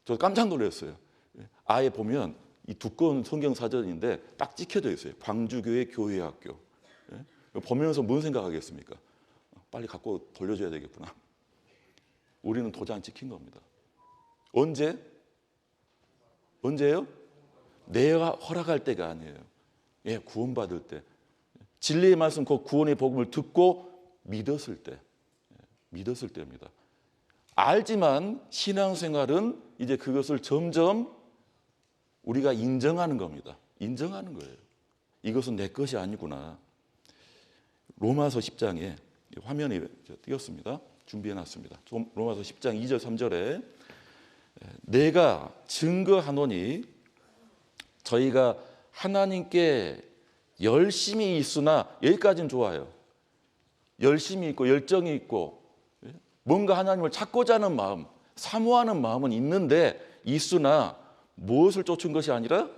저 깜짝 놀랐어요. 아예 보면 이 두꺼운 성경 사전인데 딱 찍혀져 있어요. 광주교회 교회학교. 보면서 무슨 생각하겠습니까? 빨리 갖고 돌려줘야 되겠구나. 우리는 도장 찍힌 겁니다. 언제? 언제요? 내가 허락할 때가 아니에요. 구원받을 때. 진리의 말씀, 그 구원의 복음을 듣고 믿었을 때. 믿었을 때입니다. 알지만 신앙생활은 이제 그것을 점점 우리가 인정하는 겁니다. 인정하는 거예요. 이것은 내 것이 아니구나. 로마서 10장에 화면에 띄었습니다. 준비해놨습니다. 로마서 10장 2절 3절에 내가 증거하노니 저희가 하나님께 열심히 있으나 여기까지는 좋아요. 열심히 있고 열정이 있고 뭔가 하나님을 찾고자 하는 마음, 사모하는 마음은 있는데 있으나 무엇을 쫓은 것이 아니라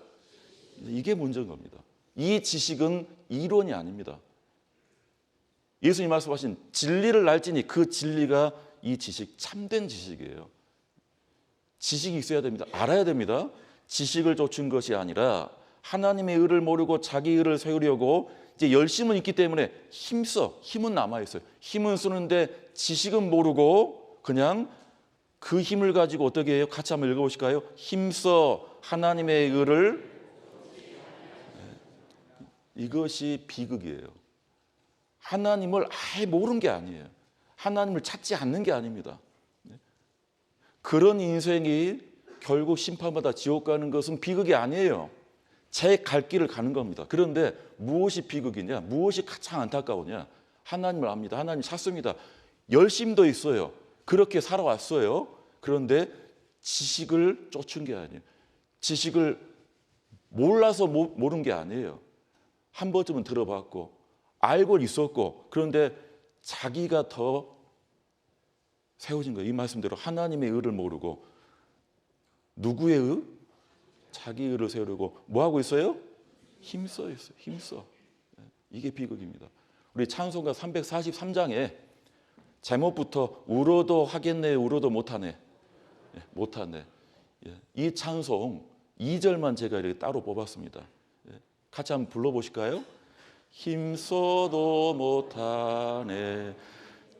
이게 문제인 겁니다. 이 지식은 이론이 아닙니다. 예수님 말씀하신 진리를 알지니 그 진리가 이 지식, 참된 지식이에요. 지식이 있어야 됩니다. 알아야 됩니다. 지식을 쫓은 것이 아니라 하나님의 의를 모르고 자기 의를 세우려고 이제 열심은 있기 때문에 힘은 남아있어요. 힘은 쓰는데 지식은 모르고 그냥 그 힘을 가지고 어떻게 해요? 같이 한번 읽어보실까요? 힘써 하나님의 의를 이것이 비극이에요. 하나님을 아예 모르는 게 아니에요. 하나님을 찾지 않는 게 아닙니다. 그런 인생이 결국 심판받아 지옥 가는 것은 비극이 아니에요. 제 갈 길을 가는 겁니다. 그런데 무엇이 비극이냐? 무엇이 가장 안타까우냐? 하나님을 압니다. 하나님 찾습니다. 열심도 있어요. 그렇게 살아왔어요. 그런데 지식을 쫓은 게 아니에요. 지식을 몰라서 모른 게 아니에요. 한 번쯤은 들어봤고 알고 있었고 그런데 자기가 더 세워진 거예요. 이 말씀대로 하나님의 의를 모르고 누구의 의? 자기 의를 세우려고 뭐하고 있어요? 힘써 있어요. 힘써. 이게 비극입니다. 우리 찬송가 343장에 제목부터 울어도 하겠네 울어도 못하네. 못하네. 이 찬송 2절만 제가 이렇게 따로 뽑았습니다. 같이 한번 불러보실까요? 힘써도 못하네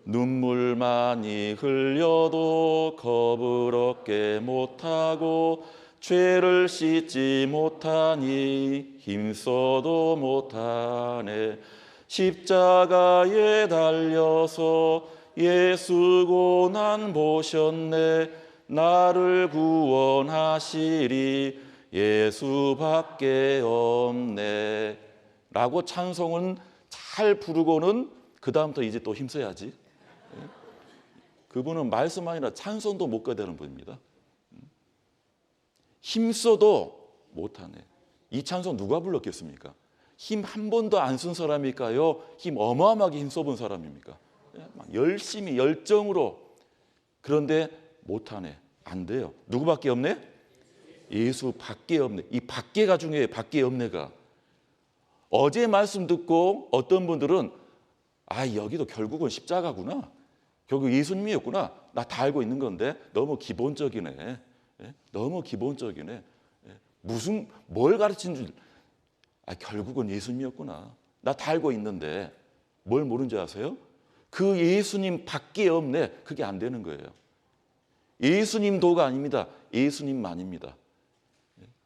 눈물 많이 흘려도 겁을 얻게 못하고 죄를 씻지 못하니 힘써도 못하네. 십자가에 달려서 예수 고난 보셨네. 나를 구원하시리 예수밖에 없네. 라고 찬송은 잘 부르고는 그 다음부터 이제 또 힘써야지. 그분은 말씀 아니라 찬송도 못 가되는 분입니다. 힘써도 못하네. 이 찬송 누가 불렀겠습니까? 힘 한 번도 안 쓴 사람일까요? 힘 어마어마하게 힘써본 사람입니까? 막 열심히 열정으로. 그런데 못하네. 안 돼요. 누구밖에 없네? 예수밖에 없네. 이 밖에가 중요해요. 밖에 없네가. 어제 말씀 듣고 어떤 분들은 여기도 결국은 십자가구나. 결국 예수님이었구나. 나 다 알고 있는 건데 너무 기본적이네. 너무 기본적이네. 무슨 뭘 가르치는 줄. 결국은 예수님이었구나. 나 다 알고 있는데 뭘 모르는지 아세요? 그 예수님 밖에 없네. 그게 안 되는 거예요. 예수님도가 아닙니다. 예수님만입니다.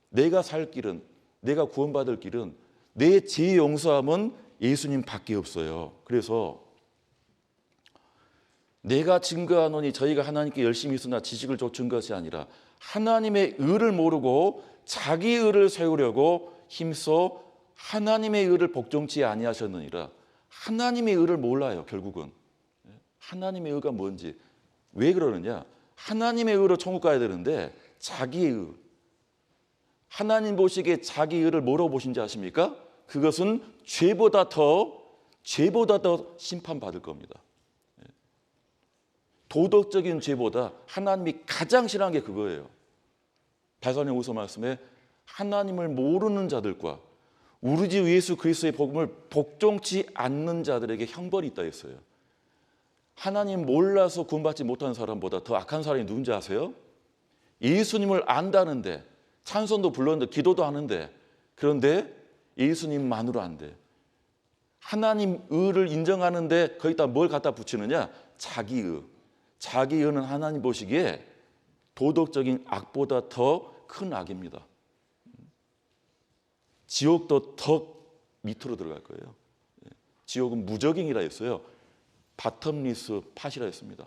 내가 살 길은, 내가 구원받을 길은, 내 죄 용서함은 예수님 밖에 없어요. 그래서 내가 증거하노니 저희가 하나님께 열심히 있으나 지식을 좇은 것이 아니라 하나님의 의를 모르고 자기 의를 세우려고 힘써 하나님의 의를 복종치 아니하셨느니라. 하나님의 의를 몰라요. 결국은 하나님의 의가 뭔지. 왜 그러느냐? 하나님의 의로 천국 가야 되는데 자기의 의. 하나님 보시기에 자기 의를 뭐로 보신지 아십니까? 그것은 죄보다 더 심판받을 겁니다. 도덕적인 죄보다 하나님이 가장 싫어하는 게 그거예요. 베드로후서 말씀에 하나님을 모르는 자들과 우리 주 예수 그리스도의 복음을 복종치 않는 자들에게 형벌이 있다 했어요. 하나님 몰라서 구원받지 못한 사람보다 더 악한 사람이 누군지 아세요? 예수님을 안다는데, 찬송도 불렀는데, 기도도 하는데, 그런데 예수님만으로 안 돼. 하나님 의를 인정하는데 거기다 뭘 갖다 붙이느냐? 자기 의. 자기 의는 하나님 보시기에 도덕적인 악보다 더 큰 악입니다. 지옥도 더 밑으로 들어갈 거예요. 지옥은 무적행이라 했어요. 바텀리스 팟이라 했습니다.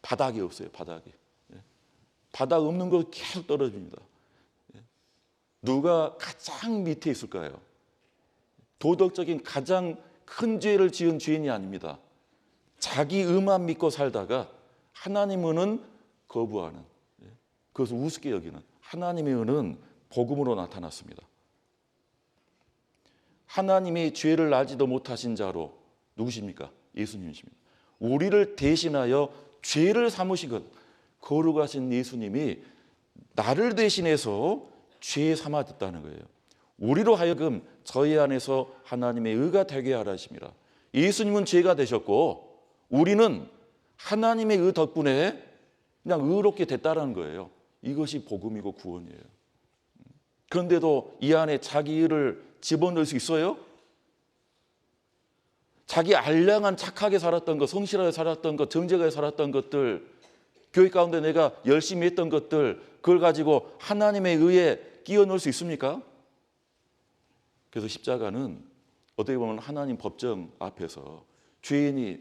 바닥이 없어요. 바닥이. 바닥 없는 거 계속 떨어집니다. 누가 가장 밑에 있을까요? 도덕적인 가장 큰 죄를 지은 죄인이 아닙니다. 자기 의만 믿고 살다가 하나님 의는 거부하는, 그것을 우습게 여기는 하나님의 의는 복음으로 나타났습니다. 하나님이 죄를 알지도 못하신 자로 누구십니까? 예수님이십니다. 우리를 대신하여 죄를 삼으신 것, 거룩하신 예수님이 나를 대신해서 죄 삼아졌다는 거예요. 우리로 하여금 저희 안에서 하나님의 의가 되게 하라 하십니다. 예수님은 죄가 되셨고 우리는 하나님의 의 덕분에 그냥 의롭게 됐다는 거예요. 이것이 복음이고 구원이에요. 그런데도 이 안에 자기 의를 집어넣을 수 있어요? 자기 알량한 착하게 살았던 것, 성실하게 살았던 것, 정직하게 살았던 것들, 교회 가운데 내가 열심히 했던 것들, 그걸 가지고 하나님의 의에 끼워 넣을 수 있습니까? 그래서 십자가는 어떻게 보면 하나님 법정 앞에서 죄인이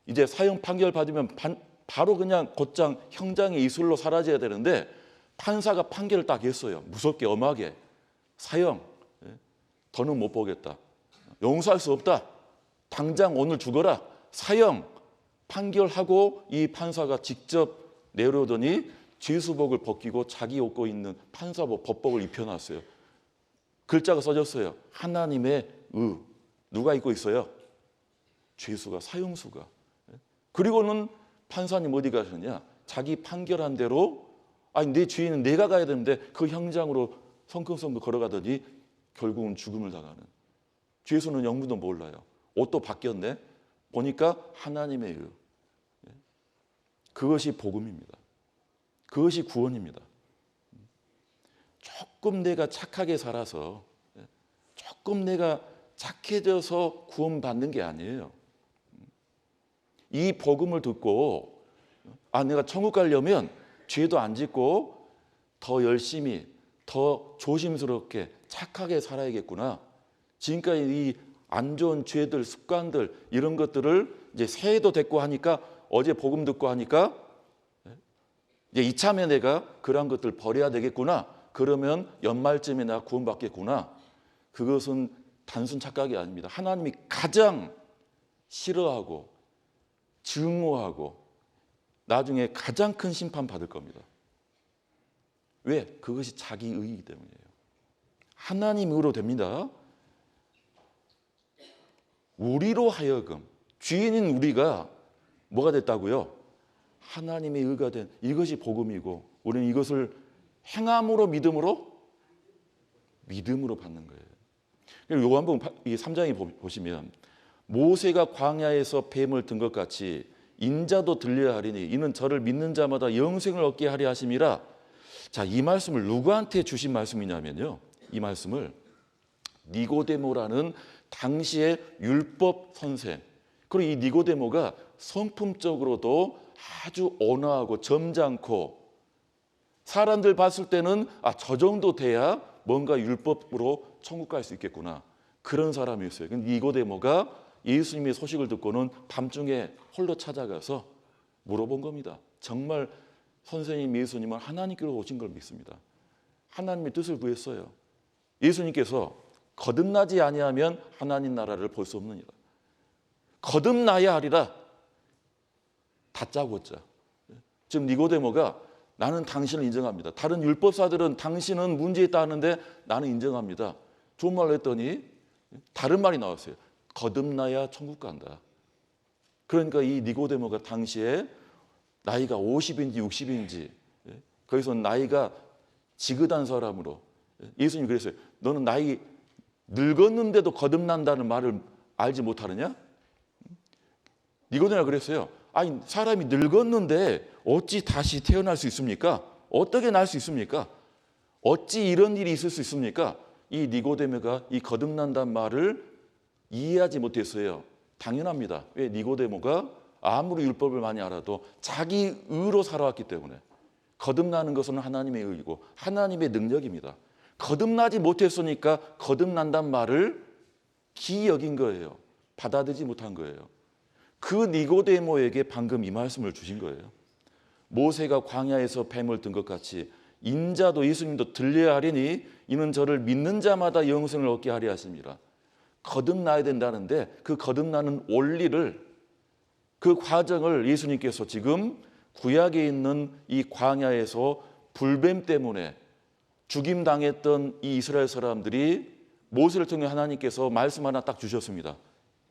이제 사형 판결 받으면 바로 그냥 곧장 형장의 이슬로 사라져야 되는데 판사가 판결을 딱 했어요. 무섭게 엄하게. 사형, 더는 못 보겠다. 용서할 수 없다. 당장 오늘 죽어라. 사형 판결하고 이 판사가 직접 내려오더니 죄수복을 벗기고 자기 입고 있는 판사복 법복을 입혀놨어요. 글자가 써졌어요. 하나님의 의. 누가 입고 있어요? 죄수가, 사형수가. 그리고는 판사님 어디 가셨냐? 자기 판결한 대로 내 죄인은 내가 가야 되는데 그 형장으로 성큼성큼 걸어가더니 결국은 죽음을 당하는. 죄수는 영문도 몰라요. 옷도 바뀌었네. 보니까 하나님의 의. 그것이 복음입니다. 그것이 구원입니다. 조금 내가 착하게 살아서, 조금 내가 착해져서 구원받는 게 아니에요. 이 복음을 듣고 내가 천국 가려면 죄도 안 짓고 더 열심히, 더 조심스럽게 착하게 살아야겠구나. 지금까지 이 안 좋은 죄들, 습관들 이런 것들을 이제 새해도 됐고 하니까, 어제 복음 듣고 하니까 이제 이참에 내가 그런 것들 버려야 되겠구나. 그러면 연말쯤에 내가 구원받겠구나. 그것은 단순 착각이 아닙니다. 하나님이 가장 싫어하고 증오하고 나중에 가장 큰 심판 받을 겁니다. 왜? 그것이 자기 의이기 때문이에요. 하나님 의로 됩니다. 우리로 하여금, 죄인인 우리가 뭐가 됐다고요? 하나님의 의가 된, 이것이 복음이고, 우리는 이것을 행함으로 믿음으로 받는 거예요. 그리고 요한복음 3장에 보시면, 모세가 광야에서 뱀을 든 것 같이 인자도 들려야 하리니 이는 저를 믿는 자마다 영생을 얻게 하리 하심이라. 자, 이 말씀을 누구한테 주신 말씀이냐면요, 이 말씀을 니고데모라는 당시의 율법 선생, 그리고 이 니고데모가 성품적으로도 아주 온화하고 점잖고, 사람들 봤을 때는 저 정도 돼야 뭔가 율법으로 천국 갈 수 있겠구나, 그런 사람이었어요. 니고데모가 예수님의 소식을 듣고는 밤중에 홀로 찾아가서 물어본 겁니다. 정말 선생님 예수님은 하나님께로 오신 걸 믿습니다. 하나님의 뜻을 구했어요. 예수님께서 거듭나지 아니하면 하나님 나라를 볼 수 없느니라. 거듭나야 하리라. 다짜고짜. 지금 니고데모가 나는 당신을 인정합니다. 다른 율법사들은 당신은 문제 있다 하는데 나는 인정합니다. 좋은 말로 했더니 다른 말이 나왔어요. 거듭나야 천국 간다. 그러니까 이 니고데모가 당시에 나이가 50인지 60인지 거기서 나이가 지긋한 사람으로, 예수님이 그랬어요. 너는 나이 늙었는데도 거듭난다는 말을 알지 못하느냐? 니고데모가 그랬어요. 아니, 사람이 늙었는데 어찌 다시 태어날 수 있습니까? 어떻게 날 수 있습니까? 어찌 이런 일이 있을 수 있습니까? 이 니고데모가 이 거듭난다는 말을 이해하지 못했어요. 당연합니다. 왜? 니고데모가 아무리 율법을 많이 알아도 자기 의로 살아왔기 때문에. 거듭나는 것은 하나님의 의이고 하나님의 능력입니다. 거듭나지 못했으니까 거듭난다는 말을 기이 여긴 거예요. 받아들이지 못한 거예요. 그 니고데모에게 방금 이 말씀을 주신 거예요. 모세가 광야에서 뱀을 든 것 같이 인자도, 예수님도 들려야 하리니 이는 저를 믿는 자마다 영생을 얻게 하리 하십니다. 거듭나야 된다는데 그 거듭나는 원리를, 그 과정을 예수님께서 지금 구약에 있는 이 광야에서 불뱀 때문에 죽임당했던 이 이스라엘 사람들이 모세를 통해 하나님께서 말씀 하나 딱 주셨습니다.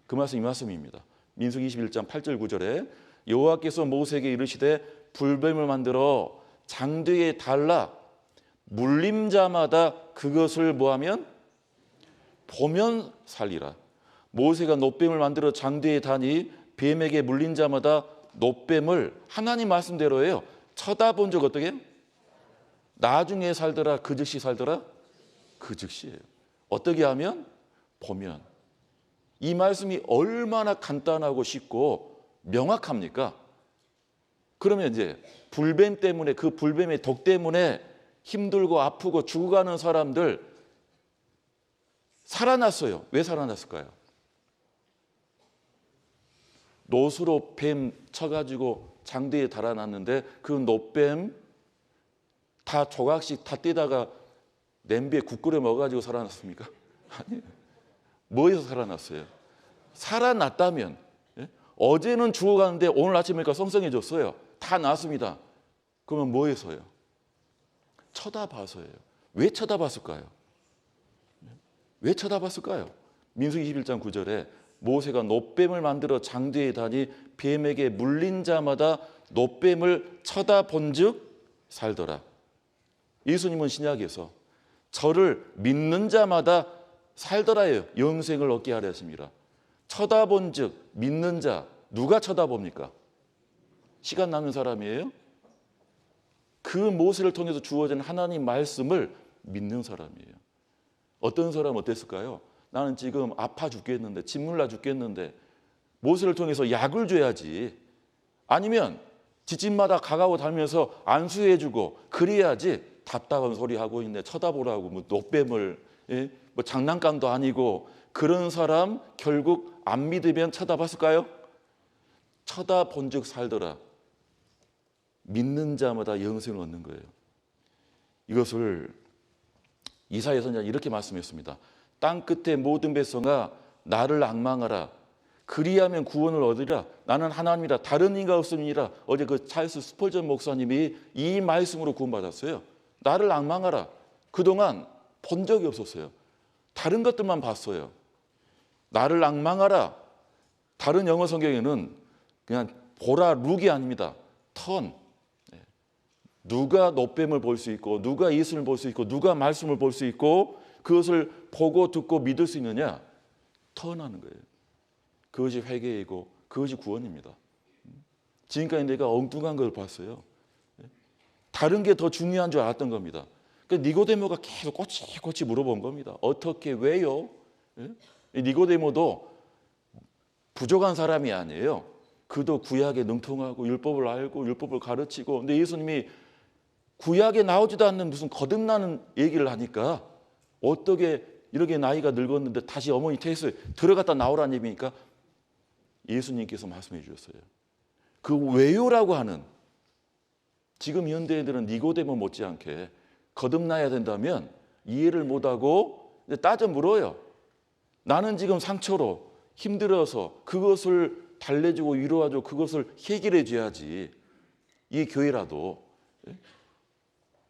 그 말씀 이 말씀입니다. 민수기 21장 8절 9절에 여호와께서 모세에게 이르시되 불뱀을 만들어 장대에 달라 물림 자마다 그것을 뭐하면 보면 살리라. 모세가 놋뱀을 만들어 장대에 다니 뱀에게 물린 자마다 놋뱀을 하나님 말씀대로예요. 쳐다본 적 어떻게? 나중에 살더라, 그 즉시 살더라? 그 즉시예요. 어떻게 하면? 보면. 이 말씀이 얼마나 간단하고 쉽고 명확합니까? 그러면 이제 불뱀 때문에, 그 불뱀의 독 때문에 힘들고 아프고 죽어가는 사람들 살아났어요. 왜 살아났을까요? 놋으로 뱀 쳐가지고 장대에 달아놨는데 그 놋뱀 다 조각씩 다 떼다가 냄비에 국 끓여 먹어가지고 살아났습니까? 아니에요. 뭐에서 살아났어요? 살아났다면, 어제는 죽어가는데 오늘 아침이니까 성성해졌어요. 다 나왔습니다. 그러면 뭐에서요? 쳐다봐서예요. 왜 쳐다봤을까요? 왜 쳐다봤을까요? 민수기 21장 9절에 모세가 놋뱀을 만들어 장대에 다니 뱀에게 물린 자마다 놋뱀을 쳐다본 즉 살더라. 예수님은 신약에서 저를 믿는 자마다 살더라예요. 영생을 얻게 하려 하십니다. 쳐다본 즉 믿는 자, 누가 쳐다봅니까? 시간 남는 사람이에요? 그 모세를 통해서 주어진 하나님 말씀을 믿는 사람이에요. 어떤 사람은 어땠을까요? 나는 지금 아파 죽겠는데, 짓물나 죽겠는데 모세를 통해서 약을 줘야지, 아니면 집집마다 가가고 다니면서 안수해주고 그래야지 답답한 소리 하고 있네. 쳐다보라고. 뭐 노뱀을, 예? 뭐 장난감도 아니고. 그런 사람 결국 안 믿으면 쳐다봤을까요? 쳐다본즉 살더라. 믿는 자마다 영생을 얻는 거예요. 이것을 이사야 선지자는 이렇게 말씀했습니다. 땅 끝의 모든 백성아 나를 앙망하라. 그리하면 구원을 얻으리라. 나는 하나님이라 다른 이가 없음이니라. 어제 그 찰스 스펄전 목사님이 이 말씀으로 구원받았어요. 나를 앙망하라. 그동안 본 적이 없었어요. 다른 것들만 봤어요. 나를 앙망하라. 다른 영어 성경에는 그냥 보라 룩이 아닙니다. 턴. 누가 노뱀을 볼 수 있고 누가 예수를 볼 수 있고 누가 말씀을 볼 수 있고 그것을 보고 듣고 믿을 수 있느냐? 턴하는 거예요. 그것이 회개이고 그것이 구원입니다. 지금까지 내가 엉뚱한 걸 봤어요. 다른 게 더 중요한 줄 알았던 겁니다. 그러니까 니고데모가 계속 꼬치꼬치 물어본 겁니다. 어떻게 왜요? 니고데모도 부족한 사람이 아니에요. 그도 구약에 능통하고 율법을 알고 율법을 가르치고 근데 예수님이 구약에 나오지도 않는 무슨 거듭나는 얘기를 하니까 어떻게 이렇게 나이가 늙었는데 다시 어머니 태에서 들어갔다 나오라는 얘기니까 예수님께서 말씀해 주셨어요. 그 왜요라고 하는 지금 현대인들은 니고데모 못지않게 거듭나야 된다면 이해를 못하고 따져 물어요. 나는 지금 상처로 힘들어서 그것을 달래주고 위로하고 그것을 해결해 줘야지. 이 교회라도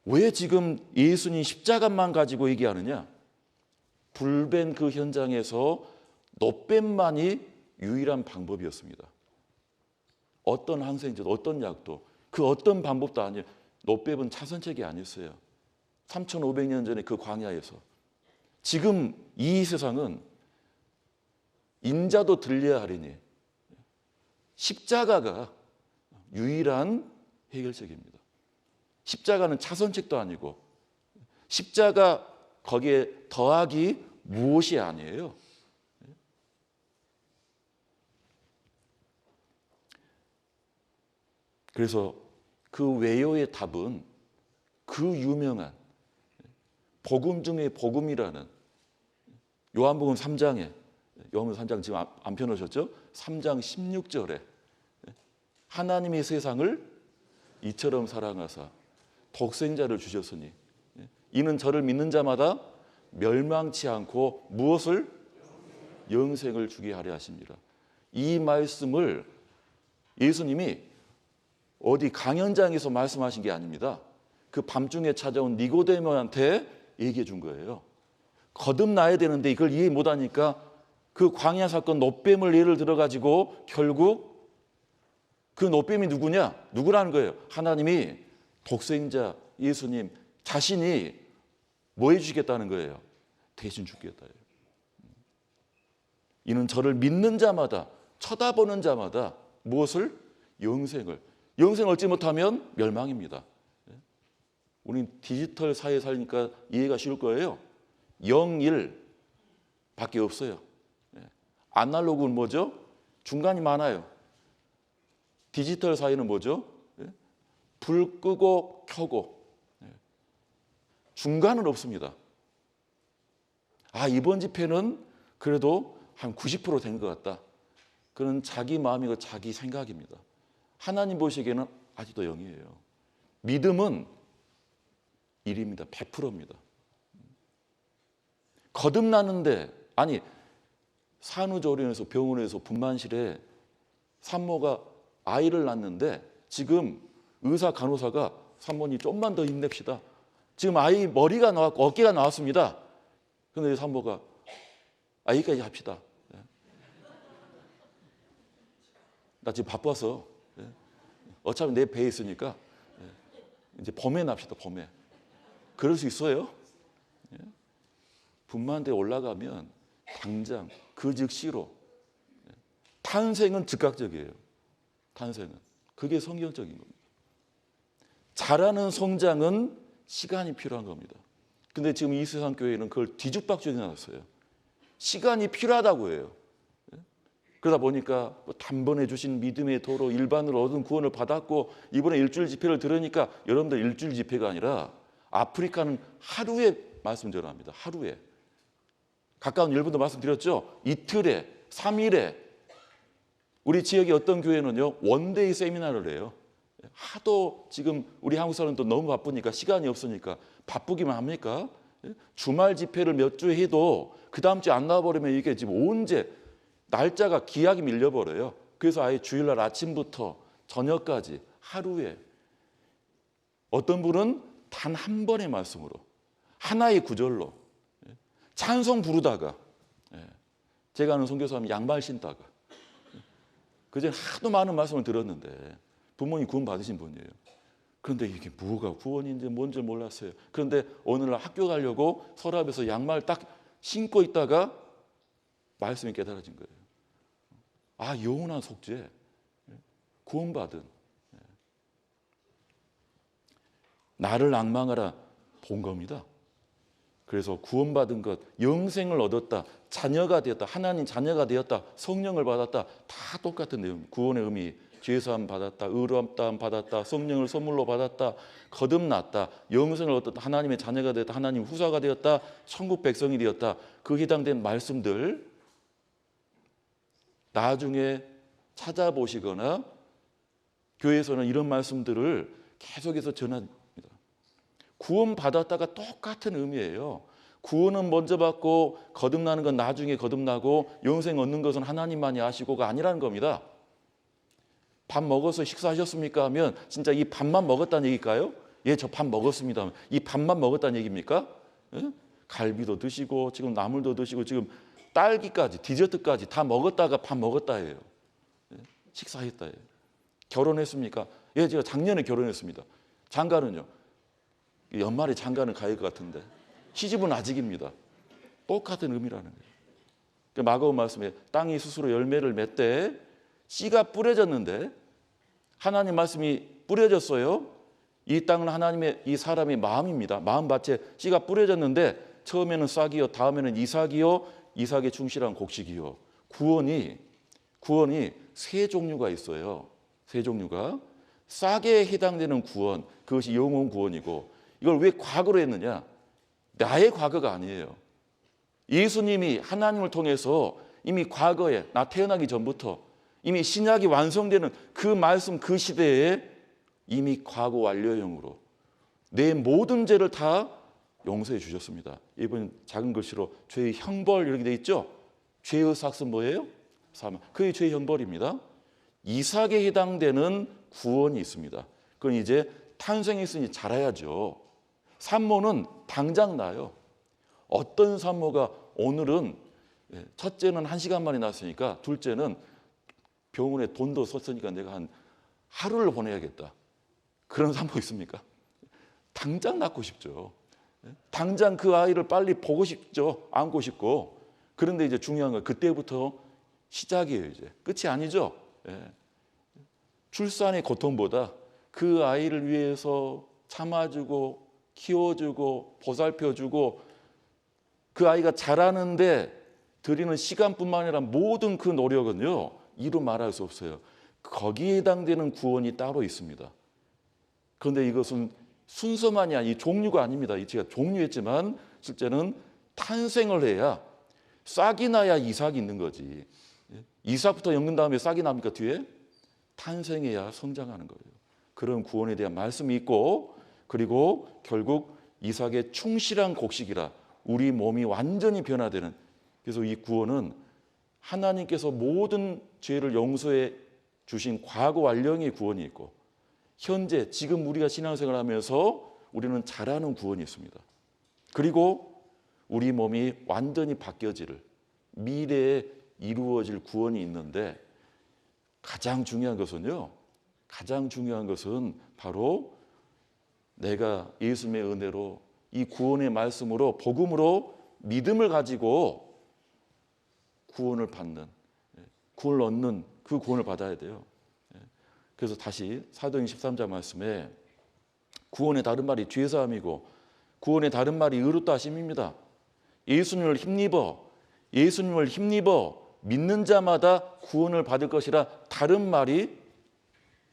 왜 지금 예수님 십자가만 가지고 얘기하느냐? 불변 그 현장에서 노뱀만이 유일한 방법이었습니다. 어떤 항생제도 어떤 약도 그 어떤 방법도 아니에요. 노뱀은 차선책이 아니었어요. 3,500년 전에 그 광야에서. 지금 이 세상은 인자도 들려야 하리니 십자가가 유일한 해결책입니다. 십자가는 차선책도 아니고 십자가 거기에 더하기 무엇이 아니에요. 그래서 그 외요의 답은 그 유명한 복음 중에 복음이라는 요한복음 3장에 요한복음 3장 지금 안 펴놓으셨죠? 3장 16절에 하나님이 세상을 이처럼 사랑하사 독생자를 주셨으니 이는 저를 믿는 자마다 멸망치 않고 무엇을? 영생을 주게 하려 하십니다. 이 말씀을 예수님이 어디 강연장에서 말씀하신 게 아닙니다. 그 밤중에 찾아온 니고데모한테 얘기해 준 거예요. 거듭나야 되는데 이걸 이해 못하니까 그 광야 사건 노뱀을 예를 들어가지고 결국 그 노뱀이 누구냐? 누구라는 거예요? 하나님이 독생자 예수님 자신이 뭐 해주시겠다는 거예요? 대신 죽겠다. 이는 저를 믿는 자마다 쳐다보는 자마다 무엇을? 영생을 얻지 못하면 멸망입니다. 우린 디지털 사회에 살니까 이해가 쉬울 거예요. 0, 1 밖에 없어요. 아날로그는 뭐죠? 중간이 많아요. 디지털 사회는 뭐죠? 불 끄고 켜고 중간은 없습니다. 이번 집회는 그래도 한 90% 된 것 같다. 그런 자기 마음이고 자기 생각입니다. 하나님 보시기에는 아직도 0이에요. 믿음은 1입니다. 100%입니다. 거듭나는데 산후조리원에서 병원에서 분만실에 산모가 아이를 낳는데 지금 의사 간호사가 산모님 좀만 더 힘냅시다. 지금 아이 머리가 나왔고 어깨가 나왔습니다. 그런데 산모가 여기까지 합시다. 나 지금 바빠서 어차피 내 배에 있으니까 이제 봄에 납시다. 봄에. 그럴 수 있어요. 분만대에 올라가면 당장 그 즉시로 탄생은 즉각적이에요. 탄생은. 그게 성경적인 겁니다. 자라는 성장은 시간이 필요한 겁니다. 근데 지금 이 세상 교회는 그걸 뒤죽박죽이 나왔어요. 시간이 필요하다고 해요. 그러다 보니까 단번에 주신 믿음의 도로 일반으로 얻은 구원을 받았고 이번에 일주일 집회를 들으니까 여러분들 일주일 집회가 아니라 아프리카는 하루에 말씀 전합니다. 하루에. 가까운 일본도 말씀드렸죠. 이틀에, 3일에. 우리 지역의 어떤 교회는요, 원데이 세미나를 해요. 하도 지금 우리 한국 사람도 너무 바쁘니까, 시간이 없으니까 바쁘기만 합니까? 주말 집회를 몇 주 해도 그 다음 주에 안 나와버리면 이게 지금 언제 날짜가 기약이 밀려버려요. 그래서 아예 주일날 아침부터 저녁까지 하루에, 어떤 분은 단 한 번의 말씀으로, 하나의 구절로 찬송 부르다가, 제가 아는 선교사님이 양말 신다가, 그전에 하도 많은 말씀을 들었는데 부모님 구원 받으신 분이에요. 그런데 이게 뭐가 구원인지 뭔지 몰랐어요. 그런데 어느 날 학교 가려고 서랍에서 양말 딱 신고 있다가 말씀이 깨달아진 거예요. 아, 영원한 속죄, 구원받은, 나를 앙망하라 본 겁니다. 그래서 구원받은 것, 영생을 얻었다, 자녀가 되었다, 하나님 자녀가 되었다, 성령을 받았다, 다 똑같은 내용. 구원의 의미, 죄사함 받았다, 의롭다함 받았다, 성령을 선물로 받았다, 거듭났다, 영생을 얻었다, 하나님의 자녀가 되었다, 하나님 후사가 되었다, 천국 백성이 되었다. 그 해당된 말씀들 나중에 찾아보시거나 교회에서는 이런 말씀들을 계속해서 전합니다. 구원받았다가 똑같은 의미예요. 구원은 먼저 받고 거듭나는 건 나중에 거듭나고 영생 얻는 것은 하나님만이 아시고가 아니라는 겁니다. 밥 먹어서 식사하셨습니까? 하면 진짜 이 밥만 먹었다는 얘기일까요? 예, 저 밥 먹었습니다. 이 밥만 먹었다는 얘기입니까? 예? 갈비도 드시고 지금 나물도 드시고 지금 딸기까지 디저트까지 다 먹었다가 밥 먹었다예요. 예? 식사했다예요. 결혼했습니까? 예, 제가 작년에 결혼했습니다. 장가는요? 연말에 장가는 가야 것 같은데 시집은 아직입니다. 똑같은 의미라는 거예요. 마가복음 말씀에 땅이 스스로 열매를 맺되 씨가 뿌려졌는데, 하나님 말씀이 뿌려졌어요. 이 땅은 하나님의, 이 사람의 마음입니다. 마음밭에 씨가 뿌려졌는데 처음에는 싹이요, 다음에는 이삭이요, 이삭의 충실한 곡식이요. 구원이 세 종류가 있어요. 세 종류가. 싹에 해당되는 구원, 그것이 영혼 구원이고, 이걸 왜 과거로 했느냐? 나의 과거가 아니에요. 예수님이 하나님을 통해서 이미 과거에, 나 태어나기 전부터 이미 신약이 완성되는 그 말씀, 그 시대에 이미 과거 완료형으로 내 모든 죄를 다 용서해 주셨습니다. 이번 작은 글씨로 죄의 형벌 이렇게 돼 있죠? 죄의 삭은 뭐예요? 사망. 그게 죄의 형벌입니다. 이삭에 해당되는 구원이 있습니다. 그건 이제 탄생했으니 자라야죠. 산모는 당장 나요. 어떤 산모가 오늘은, 첫째는 1시간 만에 났으니까 둘째는 병원에 돈도 썼으니까 내가 한 하루를 보내야겠다. 그런 산모 있습니까? 당장 낳고 싶죠. 당장 그 아이를 빨리 보고 싶죠. 안고 싶고. 그런데 이제 중요한 건 그때부터 시작이에요. 이제 끝이 아니죠. 출산의 고통보다 그 아이를 위해서 참아주고 키워주고 보살펴주고 그 아이가 자라는데 드리는 시간뿐만 아니라 모든 그 노력은요, 이루 말할 수 없어요. 거기에 해당되는 구원이 따로 있습니다. 그런데 이것은 순서만이 아니 종류가 아닙니다. 제가 종류했지만 실제는 탄생을 해야, 싹이 나야 이삭이 있는 거지. 이삭부터 엮는 다음에 싹이 납니까 뒤에? 탄생해야 성장하는 거예요. 그런 구원에 대한 말씀이 있고, 그리고 결국 이삭의 충실한 곡식이라 우리 몸이 완전히 변화되는, 그래서 이 구원은 하나님께서 모든 죄를 용서해 주신 과거 완령의 구원이 있고, 현재 지금 우리가 신앙생활을 하면서 우리는 잘하는 구원이 있습니다. 그리고 우리 몸이 완전히 바뀌어질, 미래에 이루어질 구원이 있는데, 가장 중요한 것은요, 바로 내가 예수님의 은혜로 이 구원의 말씀으로, 복음으로 믿음을 가지고 구원을 받는, 구원을 얻는 그 구원을 받아야 돼요. 그래서 다시 사도행 13장 말씀에 구원의 다른 말이 죄사함이고 구원의 다른 말이 의롭다 하심입니다. 예수님을 힘입어 믿는 자마다 구원을 받을 것이라. 다른 말이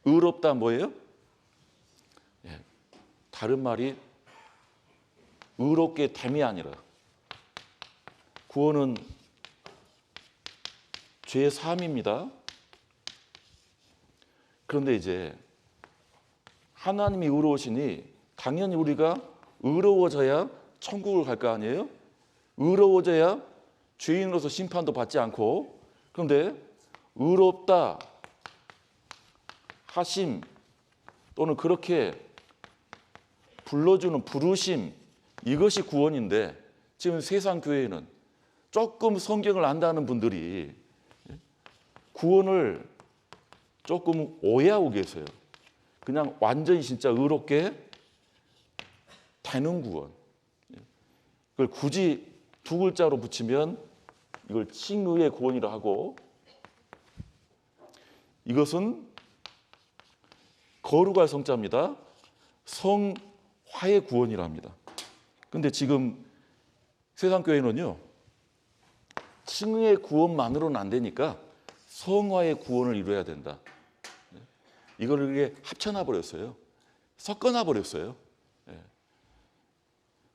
의롭다 뭐예요? 다른 말이 의롭게 됨이 아니라 구원은 죄 사함입니다. 그런데 이제 하나님이 의로우시니 당연히 우리가 의로워져야 천국을 갈 거 아니에요? 의로워져야 죄인으로서 심판도 받지 않고, 그런데 의롭다 하심 또는 그렇게 불러주는 부르심, 이것이 구원인데 지금 세상 교회에는 조금 성경을 안다는 분들이 구원을 조금 오해하고 계세요. 그냥 완전히 진짜 의롭게 되는 구원, 그걸 굳이 두 글자로 붙이면 이걸 칭의의 구원이라 하고, 이것은 거룩할 성자입니다. 성화의 구원이라 합니다. 근데 지금 세상 교회는요, 칭의의 구원만으로는 안 되니까 성화의 구원을 이루어야 된다. 이걸 이렇게 합쳐놔 버렸어요. 섞어놔 버렸어요.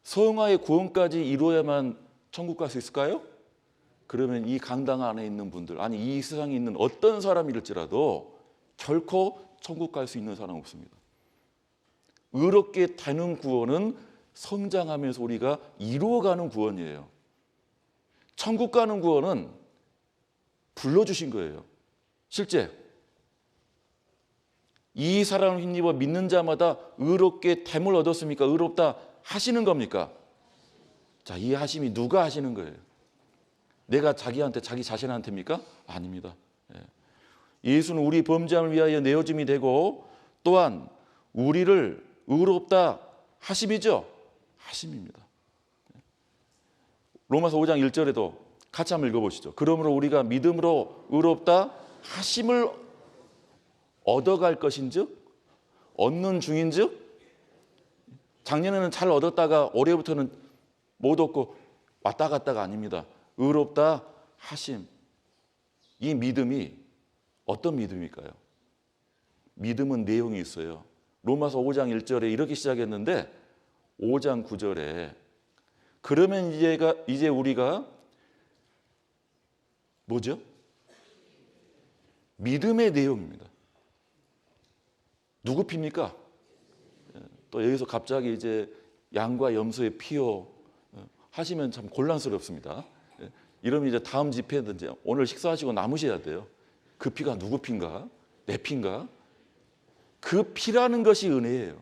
성화의 구원까지 이루어야만 천국 갈 수 있을까요? 그러면 이 강당 안에 있는 분들, 아니 이 세상에 있는 어떤 사람일지라도 결코 천국 갈 수 있는 사람 없습니다. 의롭게 되는 구원은 성장하면서 우리가 이루어가는 구원이에요. 천국 가는 구원은 불러주신 거예요. 실제 이 사랑을 힘입어 믿는 자마다 의롭게 됨을 얻었습니까? 의롭다 하시는 겁니까? 자, 이 하심이 누가 하시는 거예요? 내가 자기한테, 자기 자신한테입니까? 아닙니다. 예수는 우리 범죄함을 위하여 내어짐이 되고 또한 우리를 의롭다 하심이죠. 하심입니다. 로마서 5장 1절에도 같이 한번 읽어보시죠. 그러므로 우리가 믿음으로 의롭다 하심을 얻어갈 것인즉, 얻는 중인즉, 작년에는 잘 얻었다가 올해부터는 못 얻고 왔다 갔다가 아닙니다. 의롭다 하심. 이 믿음이 어떤 믿음일까요? 믿음은 내용이 있어요. 로마서 5장 1절에 이렇게 시작했는데 5장 9절에 그러면 이제 우리가 뭐죠? 믿음의 내용입니다. 누구 피입니까? 또 여기서 갑자기 이제 양과 염소의 피요 하시면 참 곤란스럽습니다. 이러면 이제 다음 집회든지 오늘 식사하시고 남으셔야 돼요. 그 피가 누구 피인가? 내 피인가? 그 피라는 것이 은혜예요.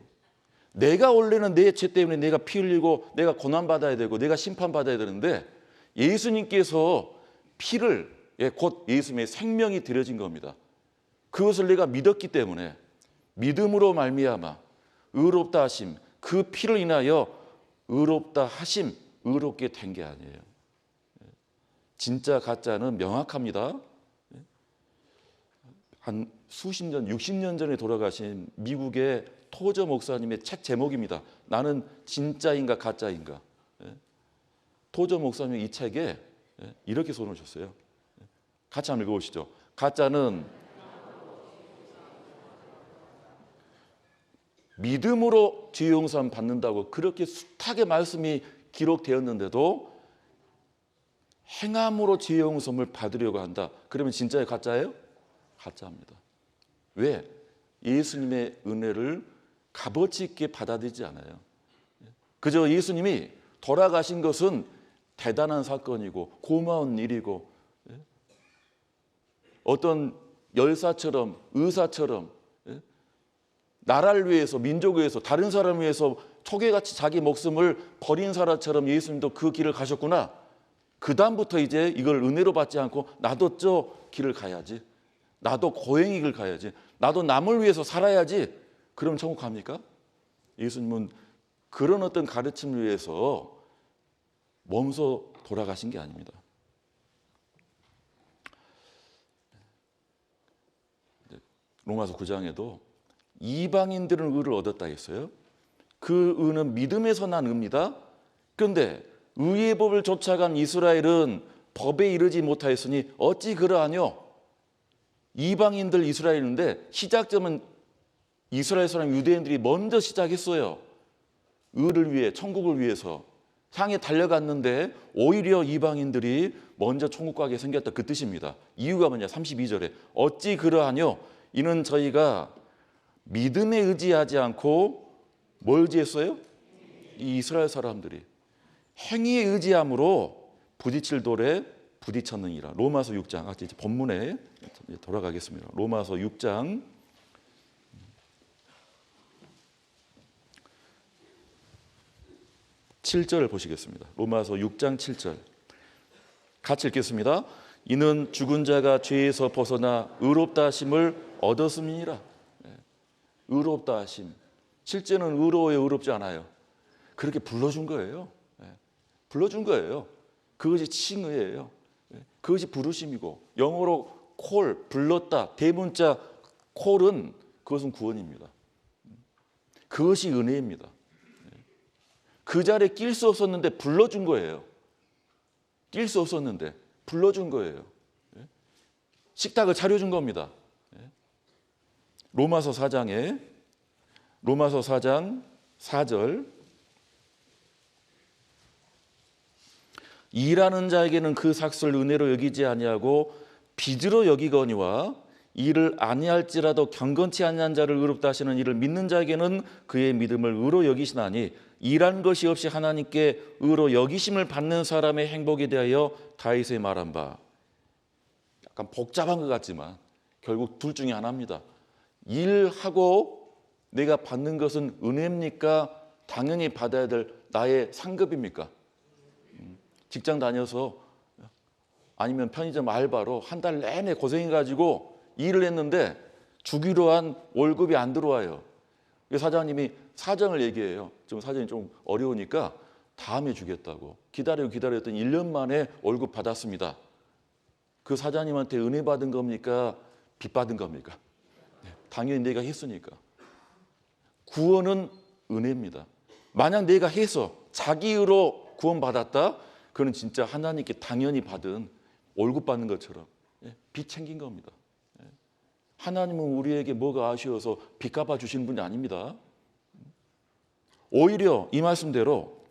내가 원래는 내 죄 때문에 내가 피 흘리고 내가 고난받아야 되고 내가 심판받아야 되는데 예수님께서 피를, 곧 예수님의 생명이 드려진 겁니다. 그것을 내가 믿었기 때문에 믿음으로 말미암아 의롭다 하심, 그 피를 인하여 의롭다 하심, 의롭게 된 게 아니에요. 진짜 가짜는 명확합니다. 한 수십 년, 60년 전에 돌아가신 미국의 토저 목사님의 책 제목입니다. 나는 진짜인가 가짜인가. 토저 목사님 이 책에 이렇게 써놓으셨어요. 같이 한번 읽어보시죠. 가짜는 믿음으로 죄 용서함 받는다고 그렇게 숱하게 말씀이 기록되었는데도 행함으로 죄 용서를 받으려고 한다. 그러면 진짜예요, 가짜예요? 가짜입니다. 왜? 예수님의 은혜를 값어치 있게 받아들이지 않아요. 그저 예수님이 돌아가신 것은 대단한 사건이고 고마운 일이고 어떤 열사처럼 의사처럼 나라를 위해서, 민족을 위해서, 다른 사람을 위해서 초계같이 자기 목숨을 버린 사람처럼 예수님도 그 길을 가셨구나. 그 다음부터 이제 이걸 은혜로 받지 않고 나도 저 길을 가야지, 나도 고행의 길 가야지, 나도 남을 위해서 살아야지, 그럼 천국 갑니까? 예수님은 그런 어떤 가르침을 위해서 몸소 돌아가신 게 아닙니다. 로마서 9장에도 이방인들은 의를 얻었다 했어요. 그 의는 믿음에서 난 의입니다. 그런데 의의 법을 쫓아간 이스라엘은 법에 이르지 못하였으니 어찌 그러하뇨? 이방인들 이스라엘인데 시작점은 이스라엘 사람 유대인들이 먼저 시작했어요. 의를 위해, 천국을 위해서. 향해 달려갔는데 오히려 이방인들이 먼저 천국 가게 생겼다, 그 뜻입니다. 이유가 뭐냐? 32절에 어찌 그러하뇨? 이는 저희가 믿음에 의지하지 않고 뭘 의지했어요? 이 이스라엘 사람들이 행위에 의지함으로 부딪힐 돌에 부딪혔느니라. 로마서 6장, 이제 본문에 돌아가겠습니다. 로마서 6장 7절을 보시겠습니다. 로마서 6장 7절 같이 읽겠습니다. 이는 죽은 자가 죄에서 벗어나 의롭다 하심을 얻었음이니라. 의롭다 하심. 실제는 의로워요, 의롭지 않아요? 그렇게 불러준 거예요. 불러준 거예요. 그것이 칭의예요. 그것이 부르심이고, 영어로 콜, 불렀다, 대문자 콜은 그것은 구원입니다. 그것이 은혜입니다. 그 자리에 낄 수 없었는데 불러준 거예요. 낄 수 없었는데 불러준 거예요. 식탁을 차려준 겁니다. 로마서 4장 4절 일하는 자에게는 그 삭슬 은혜로 여기지 아니하고 빚으로 여기거니와 이를 아니할지라도 경건치 아니한 자를 의롭다 하시는 이를 믿는 자에게는 그의 믿음을 의로 여기시나니 일한 것이 없이 하나님께 의로 여기심을 받는 사람의 행복에 대하여 다윗의 말한 바. 약간 복잡한 것 같지만 결국 둘 중에 하나입니다. 일하고 내가 받는 것은 은혜입니까? 당연히 받아야 될 나의 상급입니까? 직장 다녀서 아니면 편의점 알바로 한 달 내내 고생해가지고 일을 했는데 주기로 한 월급이 안 들어와요. 사장님이 사정을 얘기해요. 지금 사정이 좀 어려우니까 다음에 주겠다고. 기다렸더니 1년 만에 월급 받았습니다. 그 사장님한테 은혜 받은 겁니까? 빚 받은 겁니까? 당연히 내가 했으니까. 구원은 은혜입니다. 만약 내가 해서 자기의로 구원받았다? 그는 진짜 하나님께 당연히 받은 월급 받는 것처럼 빚 챙긴 겁니다. 하나님은 우리에게 뭐가 아쉬워서 빚 갚아 주시는 분이 아닙니다. 오히려 이 말씀대로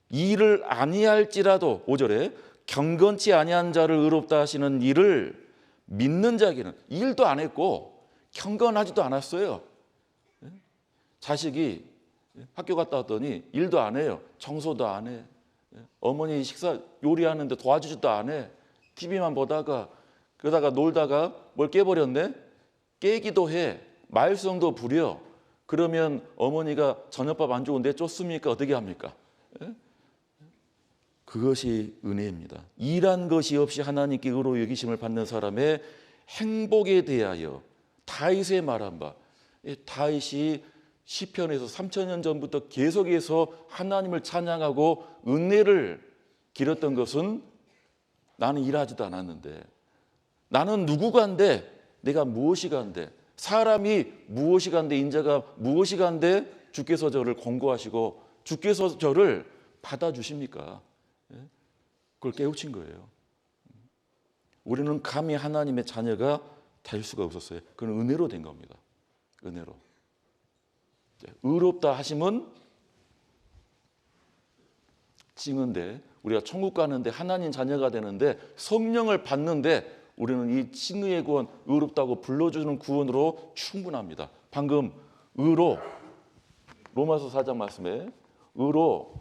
일을 아니할지라도 5절에 경건치 아니한 자를 의롭다 하시는 일을 믿는 자에게는 일도 안 했고 경건하지도 않았어요. 자식이 학교 갔다 왔더니 일도 안 해요. 청소도 안 해. 어머니 식사 요리하는데 도와주지도 안 해. TV만 보다가 그러다가 놀다가 뭘 깨버렸네. 깨기도 해. 말썽도 부려. 그러면 어머니가 저녁밥 안 좋은데 쫓습니까? 어떻게 합니까? 그것이 은혜입니다. 일한 것이 없이 하나님께 의로 여기심을 받는 사람의 행복에 대하여 다윗의 말한 바. 다윗이 시편에서 3000년 전부터 계속해서 하나님을 찬양하고 은혜를 길었던 것은 나는 일하지도 않았는데, 나는 누구간데, 내가 무엇이 간데, 사람이 무엇이 간데, 인자가 무엇이 간데 주께서 저를 권고하시고 주께서 저를 받아주십니까? 그걸 깨우친 거예요. 우리는 감히 하나님의 자녀가 될 수가 없었어요. 그건 은혜로 된 겁니다. 은혜로. 의롭다 하심은 칭은데, 우리가 천국 가는데 하나님 자녀가 되는데 성령을 받는데 우리는 이 칭의의 구원, 의롭다고 불러주는 구원으로 충분합니다. 방금 의로, 로마서 4장 말씀에 의로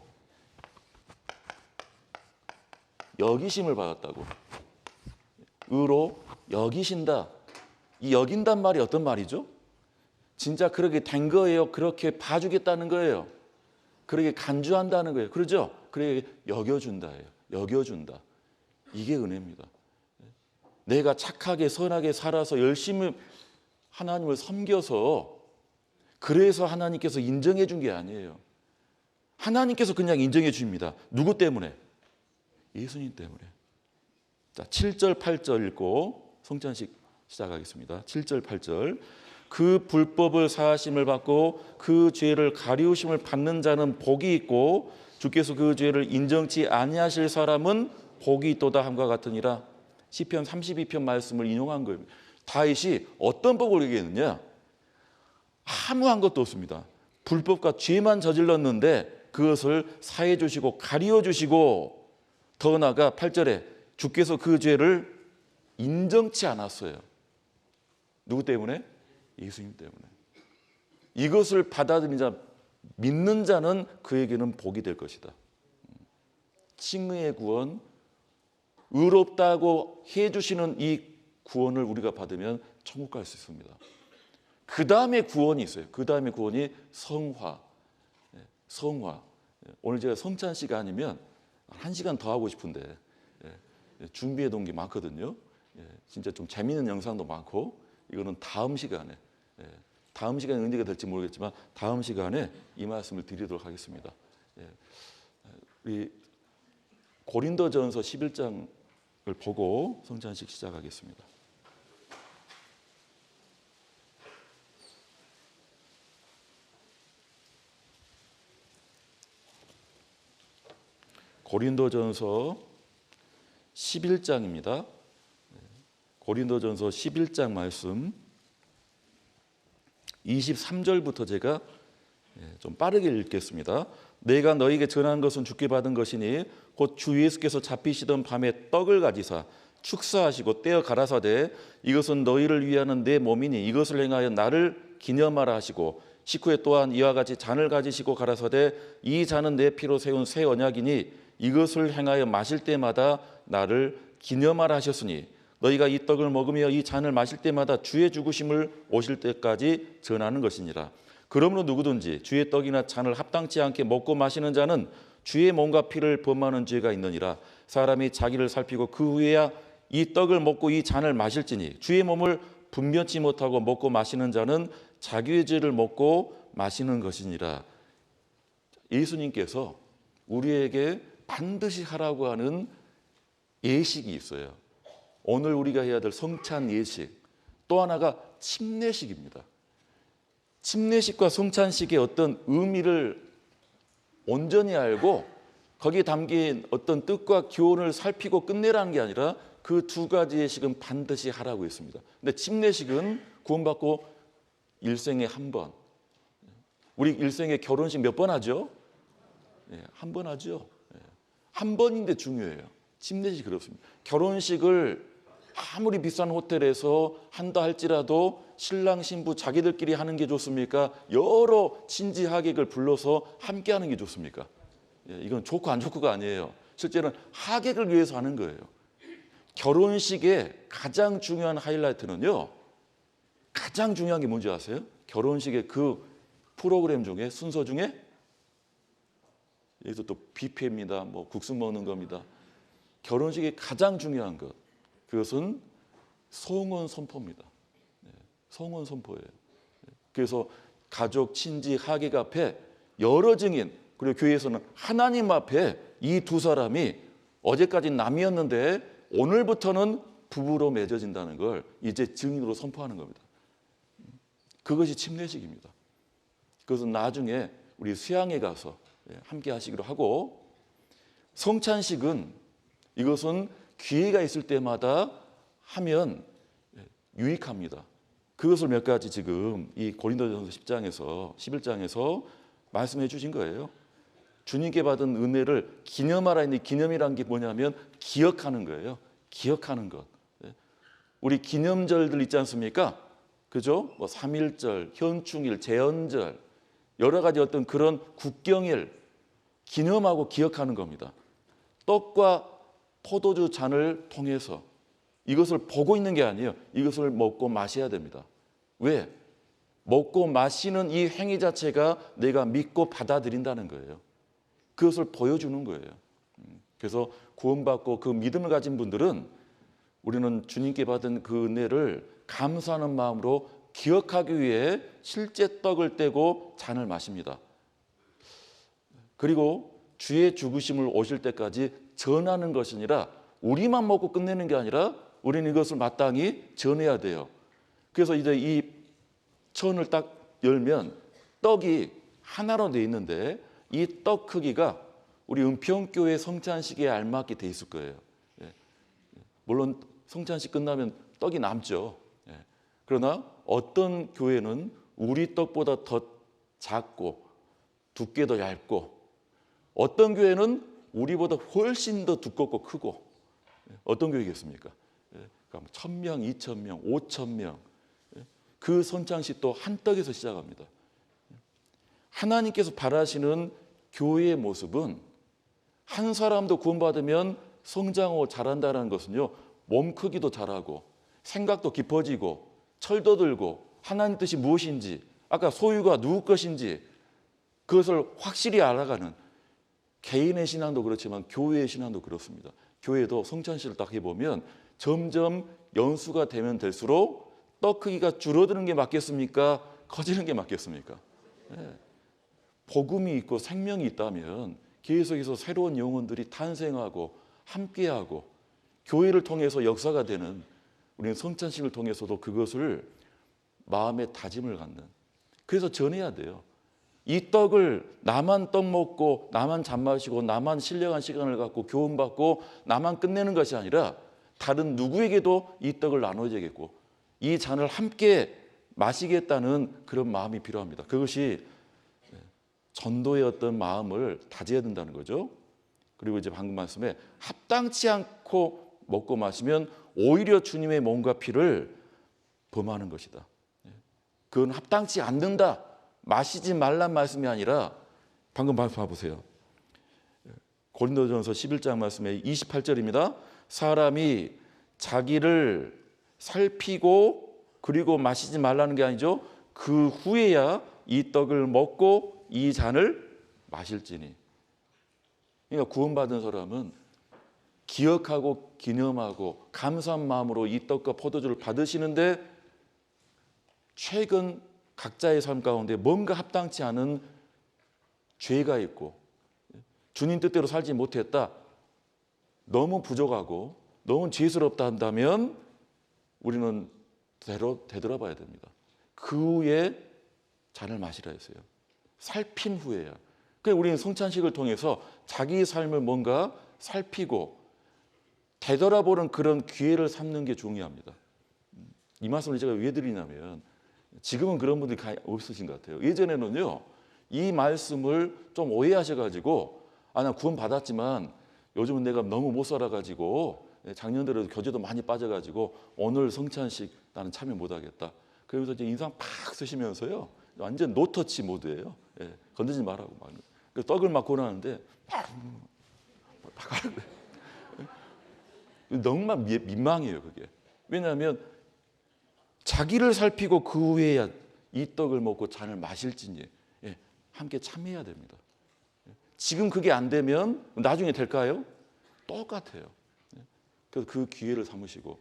여기심을 받았다고. 의로 여기신다. 이 여긴단 말이 어떤 말이죠? 진짜 그렇게 된 거예요? 그렇게 봐주겠다는 거예요? 그렇게 간주한다는 거예요? 그러죠? 그렇게 여겨준다예요. 여겨준다. 이게 은혜입니다. 내가 착하게 선하게 살아서 열심히 하나님을 섬겨서 그래서 하나님께서 인정해 준 게 아니에요. 하나님께서 그냥 인정해 줍니다. 누구 때문에? 예수님 때문에. 자, 7절 8절 읽고 성찬식 시작하겠습니다. 7절 8절. 그 불법을 사하심을 받고 그 죄를 가리우심을 받는 자는 복이 있고 주께서 그 죄를 인정치 아니하실 사람은 복이 있도다 함과 같으니라. 시편 32편 말씀을 인용한 거예요. 다윗이 어떤 복을 얘기했느냐? 아무한 것도 없습니다. 불법과 죄만 저질렀는데 그것을 사해 주시고 가리워 주시고, 더 나아가 8절에 주께서 그 죄를 인정치 않았어요. 누구 때문에? 예수님 때문에. 이것을 받아들인 자, 믿는 자는 그에게는 복이 될 것이다. 칭의의 구원, 의롭다고 해주시는 이 구원을 우리가 받으면 천국 갈 수 있습니다. 그 다음에 구원이 있어요. 그 다음에 구원이 성화. 성화. 오늘 제가 성찬 시간이면 1시간 더 하고 싶은데 준비해 놓은 게 많거든요. 진짜 좀 재미있는 영상도 많고, 이거는 다음 시간에 언제가 될지 모르겠지만 다음 시간에 이 말씀을 드리도록 하겠습니다. 우리 고린도전서 11장을 보고 성찬식 시작하겠습니다. 고린도전서 11장입니다. 고린도전서 11장 말씀 23절부터 제가 좀 빠르게 읽겠습니다. 내가 너희에게 전한 것은 주께 받은 것이니 곧 주 예수께서 잡히시던 밤에 떡을 가지사 축사하시고 떼어 가라사대 이것은 너희를 위하는 내 몸이니 이것을 행하여 나를 기념하라 하시고, 식후에 또한 이와 같이 잔을 가지시고 가라사대 이 잔은 내 피로 세운 새 언약이니 이것을 행하여 마실 때마다 나를 기념하라 하셨으니 너희가 이 떡을 먹으며 이 잔을 마실 때마다 주의 죽으심을 오실 때까지 전하는 것이니라. 그러므로 누구든지 주의 떡이나 잔을 합당치 않게 먹고 마시는 자는 주의 몸과 피를 범하는 죄가 있느니라. 사람이 자기를 살피고 그 후에야 이 떡을 먹고 이 잔을 마실지니 주의 몸을 분별치 못하고 먹고 마시는 자는 자기의 죄를 먹고 마시는 것이니라. 예수님께서 우리에게 반드시 하라고 하는 예식이 있어요. 오늘 우리가 해야 될 성찬 예식, 또 하나가 침례식입니다. 침례식과 성찬식의 어떤 의미를 온전히 알고 거기에 담긴 어떤 뜻과 교훈을 살피고 끝내라는 게 아니라 그 두 가지 예식은 반드시 하라고 했습니다. 근데 침례식은 구원받고 일생에 한 번. 우리 일생에 결혼식 몇 번 하죠? 한 번 하죠. 한 번인데 중요해요. 침례식 그렇습니다. 결혼식을 아무리 비싼 호텔에서 한다 할지라도 신랑 신부 자기들끼리 하는 게 좋습니까? 여러 친지 하객을 불러서 함께 하는 게 좋습니까? 이건 좋고 안 좋고가 아니에요. 실제로는 하객을 위해서 하는 거예요. 결혼식의 가장 중요한 하이라이트는요, 가장 중요한 게 뭔지 아세요? 결혼식의 그 프로그램 중에, 순서 중에, 여기서 또 뷔페입니다. 뭐 국수 먹는 겁니다. 결혼식의 가장 중요한 것, 그것은 성혼 선포입니다. 성혼 선포예요. 그래서 가족, 친지, 하객 앞에 여러 증인, 그리고 교회에서는 하나님 앞에 이 두 사람이 어제까지 남이었는데 오늘부터는 부부로 맺어진다는 걸 이제 증인으로 선포하는 겁니다. 그것이 침례식입니다. 그것은 나중에 우리 수양에 가서 함께 하시기로 하고, 성찬식은 이것은 기회가 있을 때마다 하면 유익합니다. 그것을 몇 가지 지금 이 고린도전서 10장에서 11장에서 말씀해 주신 거예요. 주님께 받은 은혜를 기념하라 했는데, 기념이란 게 뭐냐면 기억하는 거예요. 기억하는 것. 우리 기념절들 있지 않습니까? 그죠? 뭐 삼일절, 현충일, 제헌절, 여러 가지 어떤 그런 국경일 기념하고 기억하는 겁니다. 떡과 포도주 잔을 통해서 이것을 보고 있는 게 아니에요. 이것을 먹고 마셔야 됩니다. 왜? 먹고 마시는 이 행위 자체가 내가 믿고 받아들인다는 거예요. 그것을 보여주는 거예요. 그래서 구원받고 그 믿음을 가진 분들은 우리는 주님께 받은 그 은혜를 감사하는 마음으로 기억하기 위해 실제 떡을 떼고 잔을 마십니다. 그리고 주의 죽으심을 오실 때까지 전하는 것이 아니라, 우리만 먹고 끝내는 게 아니라 우리는 이것을 마땅히 전해야 돼요. 그래서 이제 이 천을 딱 열면 떡이 하나로 돼 있는데, 이 떡 크기가 우리 은평교회 성찬식에 알맞게 돼 있을 거예요. 물론 성찬식 끝나면 떡이 남죠. 그러나 어떤 교회는 우리 떡보다 더 작고 두께도 얇고 어떤 교회는 우리보다 훨씬 더 두껍고 크고, 어떤 교회겠습니까? 1,000명, 2,000명, 5,000명. 그 선창식 또 한 떡에서 시작합니다. 하나님께서 바라시는 교회의 모습은 한 사람도 구원받으면 성장하고 자란다는 것은요, 몸 크기도 자라고 생각도 깊어지고 철도 들고 하나님 뜻이 무엇인지, 아까 소유가 누구 것인지 그것을 확실히 알아가는, 개인의 신앙도 그렇지만 교회의 신앙도 그렇습니다. 교회도 성찬식을 딱 해보면 점점 연수가 되면 될수록 떡 크기가 줄어드는 게 맞겠습니까? 커지는 게 맞겠습니까? 네. 복음이 있고 생명이 있다면 계속해서 새로운 영혼들이 탄생하고 함께하고 교회를 통해서 역사가 되는, 우리는 성찬식을 통해서도 그것을 마음의 다짐을 갖는, 그래서 전해야 돼요. 이 떡을 나만 떡 먹고 나만 잔 마시고 나만 신령한 시간을 갖고 교훈받고 나만 끝내는 것이 아니라 다른 누구에게도 이 떡을 나눠야겠고 이 잔을 함께 마시겠다는 그런 마음이 필요합니다. 그것이 전도의 어떤 마음을 다져야 된다는 거죠. 그리고 이제 방금 말씀에 합당치 않고 먹고 마시면 오히려 주님의 몸과 피를 범하는 것이다. 그건 합당치 않는다, 마시지 말란 말씀이 아니라, 방금 봐보세요. 고린도전서 11장 말씀에 28절입니다. 사람이 자기를 살피고 그리고 마시지 말라는 게 아니죠. 그 후에야 이 떡을 먹고 이 잔을 마실지니. 그러니까 구원받은 사람은 기억하고 기념하고 감사한 마음으로 이 떡과 포도주를 받으시는데, 최근 각자의 삶 가운데 뭔가 합당치 않은 죄가 있고 주님 뜻대로 살지 못했다, 너무 부족하고 너무 죄스럽다 한다면 우리는 되돌아봐야 됩니다. 그 후에 잔을 마시라 했어요. 살핀 후에야. 그래서 우리는 성찬식을 통해서 자기 삶을 뭔가 살피고 되돌아보는 그런 기회를 삼는 게 중요합니다. 이 말씀을 제가 왜 드리냐면, 지금은 그런 분들이 없으신 것 같아요. 예전에는요, 이 말씀을 좀 오해하셔가지고, 나 구원 받았지만 요즘은 내가 너무 못 살아가지고 작년대로 교제도 많이 빠져가지고 오늘 성찬식 나는 참여 못하겠다. 그러면서 이제 인상 팍 쓰시면서요, 완전 노터치 모드예요. 건드리지 말라고 막. 떡을 막 권하는데 팍 하는 거예요. 너무 민망해요, 그게. 왜냐하면 자기를 살피고 그 후에야 이 떡을 먹고 잔을 마실지니 함께 참여해야 됩니다. 지금 그게 안 되면 나중에 될까요? 똑같아요. 그래서 그 기회를 삼으시고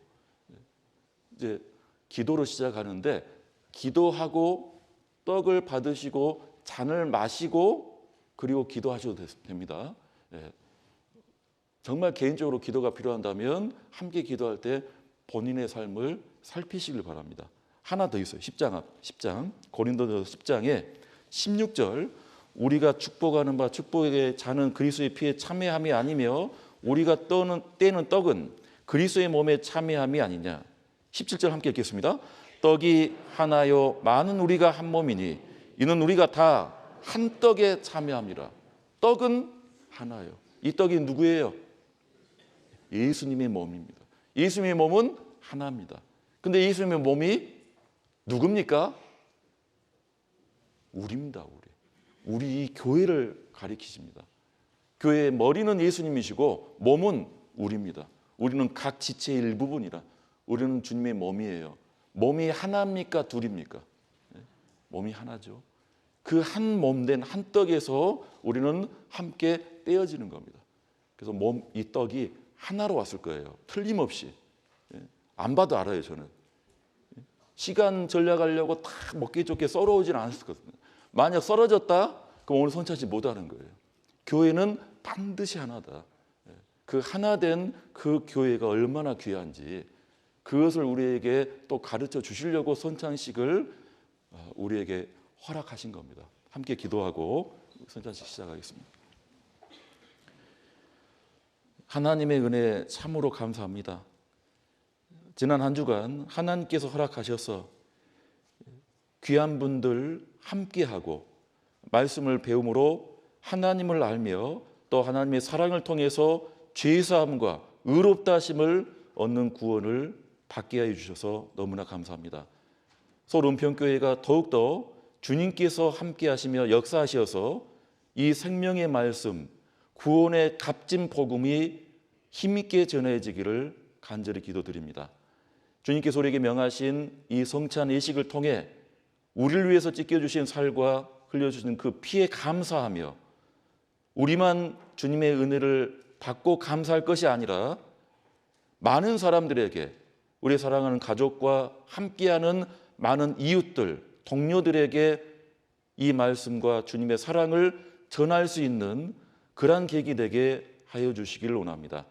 이제 기도로 시작하는데, 기도하고 떡을 받으시고 잔을 마시고 그리고 기도하셔도 됩니다. 정말 개인적으로 기도가 필요한다면 함께 기도할 때 본인의 삶을 살피시길 바랍니다. 하나 더 있어요. 10장 고린도전서 10장에 16절, 우리가 축복하는 바 축복의 잔은 그리스도의 피에 참여함이 아니며 우리가 떼는 떡은 그리스도의 몸에 참여함이 아니냐. 17절 함께 읽겠습니다. 떡이 하나요 많은 우리가 한 몸이니 이는 우리가 다 한 떡에 참여함이라. 떡은 하나요. 이 떡이 누구예요? 예수님의 몸입니다. 예수님의 몸은 하나입니다. 근데 예수님의 몸이 누굽니까? 우리입니다. 우리 이 교회를 가리키십니다. 교회의 머리는 예수님이시고 몸은 우리입니다. 우리는 각 지체의 일부분이라. 우리는 주님의 몸이에요. 몸이 하나입니까? 둘입니까? 몸이 하나죠. 그 한 몸 된 한 떡에서 우리는 함께 떼어지는 겁니다. 그래서 이 떡이 하나로 왔을 거예요. 틀림없이. 안 봐도 알아요, 저는. 시간 전략하려고 다 먹기 좋게 썰어오지는 않았거든요. 만약 썰어졌다, 그럼 오늘 성찬식 못하는 거예요. 교회는 반드시 하나다. 그 하나 된 그 교회가 얼마나 귀한지 그것을 우리에게 또 가르쳐 주시려고 성찬식을 우리에게 허락하신 겁니다. 함께 기도하고 성찬식 시작하겠습니다. 하나님의 은혜 참으로 감사합니다. 지난 한 주간 하나님께서 허락하셔서 귀한 분들 함께하고 말씀을 배움으로 하나님을 알며 또 하나님의 사랑을 통해서 죄사함과 의롭다 하심을 얻는 구원을 받게 하여 주셔서 너무나 감사합니다. 서울 은평교회가 더욱더 주님께서 함께 하시며 역사하셔서 이 생명의 말씀, 구원의 값진 복음이 힘있게 전해지기를 간절히 기도드립니다. 주님께서 우리에게 명하신 이 성찬 예식을 통해 우리를 위해서 찢겨주신 살과 흘려주신 그 피에 감사하며 우리만 주님의 은혜를 받고 감사할 것이 아니라 많은 사람들에게, 우리 사랑하는 가족과 함께하는 많은 이웃들, 동료들에게 이 말씀과 주님의 사랑을 전할 수 있는 그러한 계기 되게 하여 주시기를 원합니다.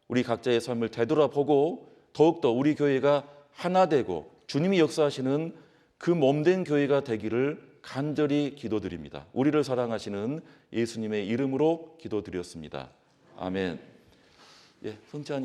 우리 각자의 삶을 되돌아보고 더욱더 우리 교회가 하나 되고 주님이 역사하시는 그 몸된 교회가 되기를 간절히 기도드립니다. 우리를 사랑하시는 예수님의 이름으로 기도드렸습니다. 아멘. 예, 성찬